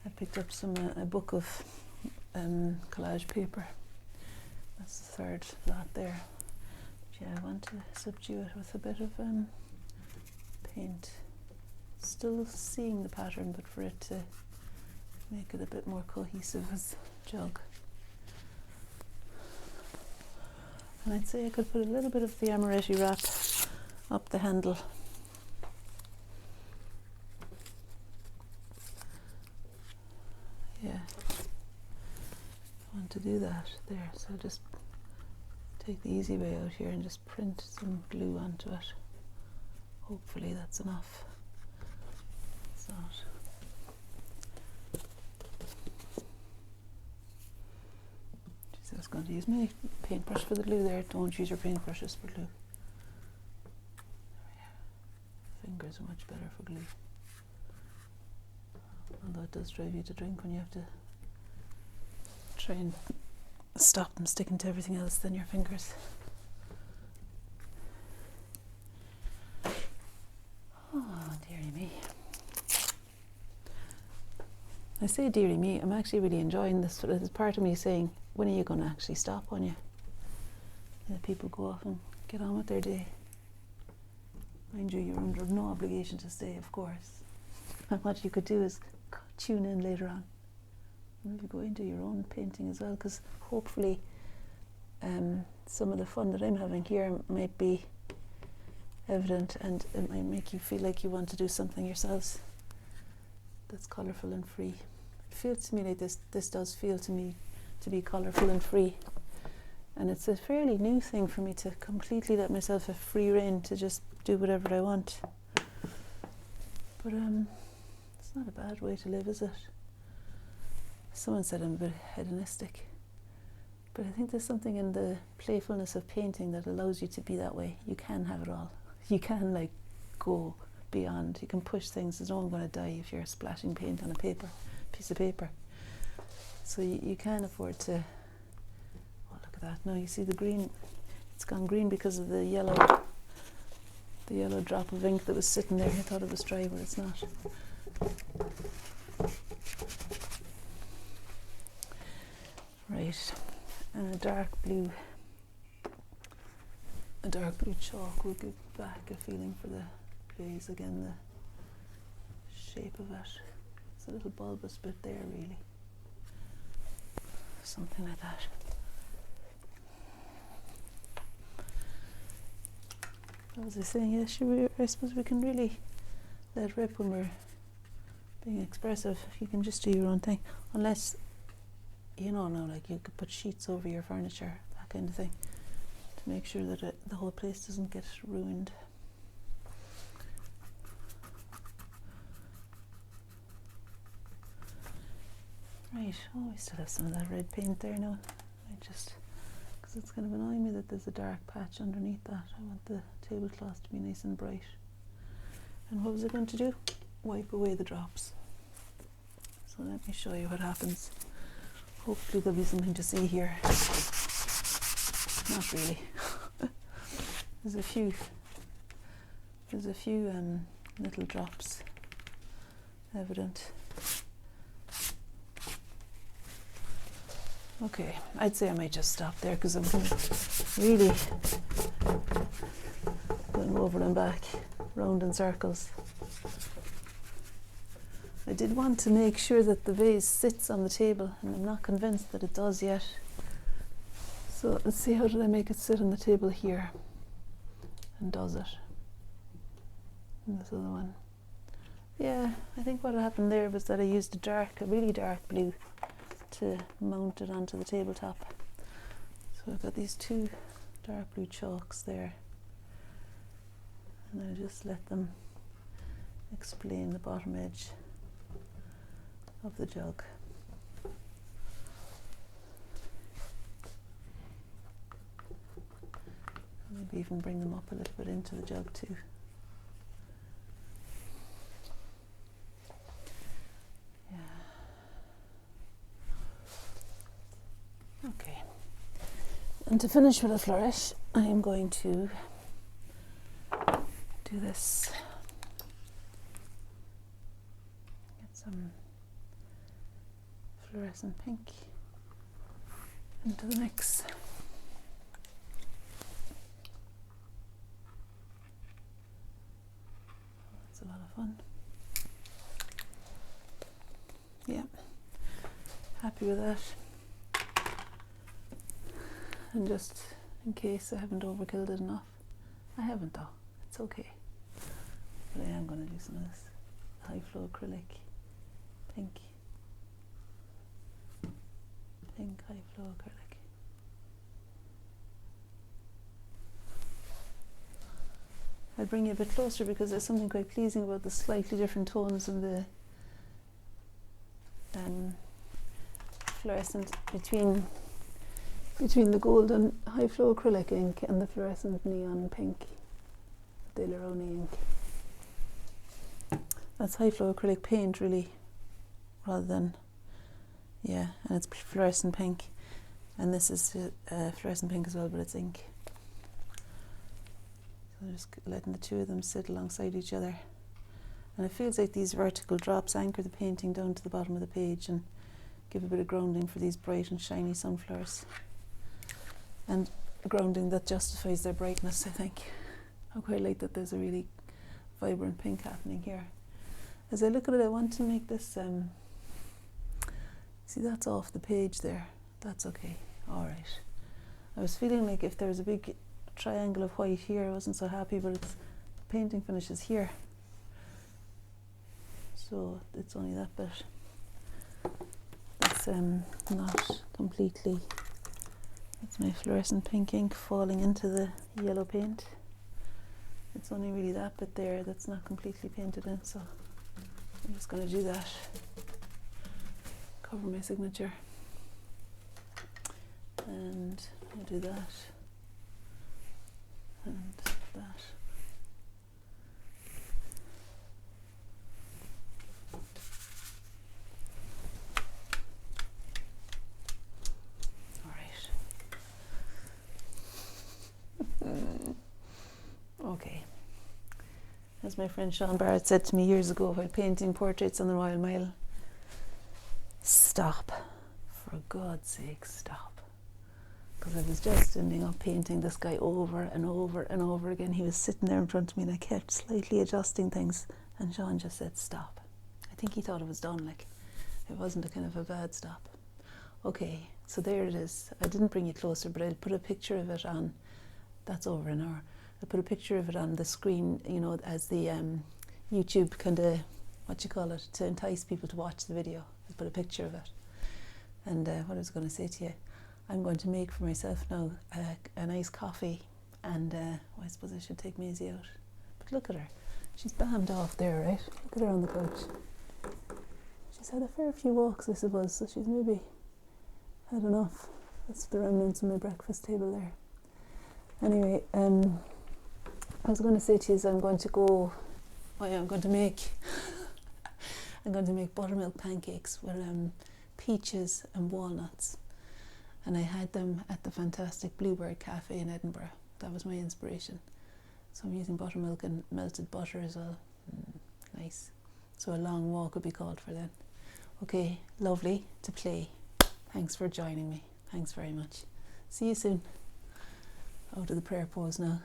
[SPEAKER 1] I picked up some a book of collage paper. That's the third lot there. But yeah, I want to subdue it with a bit of paint. Still seeing the pattern, but for it to make it a bit more cohesive with the jug. And I'd say I could put a little bit of the amaretti wrap up the handle. Yeah, I want to do that there, so I'll just take the easy way out here and just print some glue onto it. Hopefully that's enough. It's not. Jeez, I was going to use my paintbrush for the glue there. Don't use your paintbrushes for glue. There we are. Fingers are much better for glue. Although it does drive you to drink when you have to try and stop them sticking to everything else than your fingers. Oh, dearie me. I say dearie me, I'm actually really enjoying this. There's part of me saying, when are you going to actually stop on you? Let people go off and get on with their day. Mind you, you're under no obligation to stay, of course. And what you could do is tune in later on. Maybe go into your own painting as well, because hopefully some of the fun that I'm having here might be evident, and it might make you feel like you want to do something yourselves that's colourful and free. It feels to me like this does feel to me to be colourful and free, and it's a fairly new thing for me to completely let myself have free rein to just do whatever I want. But it's not a bad way to live, is it? Someone said I'm a bit hedonistic, but I think there's something in the playfulness of painting that allows you to be that way. You can have it all. You can like go beyond. You can push things. There's no one going to die if you're splashing paint on a piece of paper. So you can afford to. Oh, look at that! Now you see the green. It's gone green because of the yellow drop of ink that was sitting there. I thought it was dry, but it's not. Right, and a dark blue chalk will give back a feeling for the vase again, the shape of it. It's a little bulbous bit there, really. Something like that. What was I saying? Yeah, I suppose we can really let rip when we're being expressive. You can just do your own thing, unless like you could put sheets over your furniture, that kind of thing, to make sure that the whole place doesn't get ruined. Right, oh, we still have some of that red paint there now. Because it's kind of annoying me that there's a dark patch underneath that. I want the tablecloth to be nice and bright. And what was I going to do? Wipe away the drops. So let me show you what happens. Hopefully there'll be something to see here. Not really. There's a few little drops evident. Okay, I'd say I might just stop there because I'm really going over and back, round in circles. I did want to make sure that the vase sits on the table, and I'm not convinced that it does yet. So let's see, how did I make it sit on the table here? And does it? And this other one. Yeah, I think what happened there was that I used a really dark blue to mount it onto the tabletop. So I've got these two dark blue chalks there, and I just let them explain the bottom edge of the jug. Maybe even bring them up a little bit into the jug too. Yeah. Okay. And to finish with a flourish, I am going to do this. Get some fluorescent pink into the mix. That's a lot of fun. Yeah, happy with that. And just in case I haven't overkilled it enough, I haven't though, it's okay. But I am going to do some of this high flow acrylic pink. Pink high flow acrylic. I'll bring you a bit closer because there's something quite pleasing about the slightly different tones in the fluorescent between the golden high flow acrylic ink and the fluorescent neon pink De La Roni ink. That's high flow acrylic paint really, rather than, yeah, and it's fluorescent pink, and this is fluorescent pink as well, but it's ink. So I'm just letting the two of them sit alongside each other, and it feels like these vertical drops anchor the painting down to the bottom of the page and give a bit of grounding for these bright and shiny sunflowers, and grounding that justifies their brightness, I think. I quite like that there's a really vibrant pink happening here. As I look at it, I want to make this, see, that's off the page there. That's okay, all right. I was feeling like if there was a big triangle of white here, I wasn't so happy, but the painting finishes here. So it's only that bit. That's not completely, that's my fluorescent pink ink falling into the yellow paint. It's only really that bit there that's not completely painted in, so I'm just going to do that. Cover my signature. And I'll do that. And that. Okay. As my friend Sean Barrett said to me years ago while painting portraits on the Royal Mile, stop. For God's sake, stop. Because I was just ending up painting this guy over and over and over again. He was sitting there in front of me and I kept slightly adjusting things, and Sean just said stop. I think he thought it was done, like it wasn't a kind of a bad stop. Okay, so there it is. I didn't bring it closer, but I'll put a picture of it on. That's over an hour. I put a picture of it on the screen, you know, as the YouTube kind of, what you call it, to entice people to watch the video. I put a picture of it. And what I was going to say to you, I'm going to make for myself now a nice coffee, and I suppose I should take Maisie out. But look at her. She's bammed off there, right? Look at her on the couch. She's had a fair few walks, I suppose, so she's maybe had enough. That's the remnants of my breakfast table there. Anyway, I was going to say to you is I'm going to make buttermilk pancakes with peaches and walnuts, and I had them at the fantastic Bluebird Cafe in Edinburgh. That was my inspiration. So I'm using buttermilk and melted butter as well. Nice. So a long walk would be called for then. Okay, lovely to play. Thanks for joining me. Thanks very much. See you soon. Out of the prayer pose now.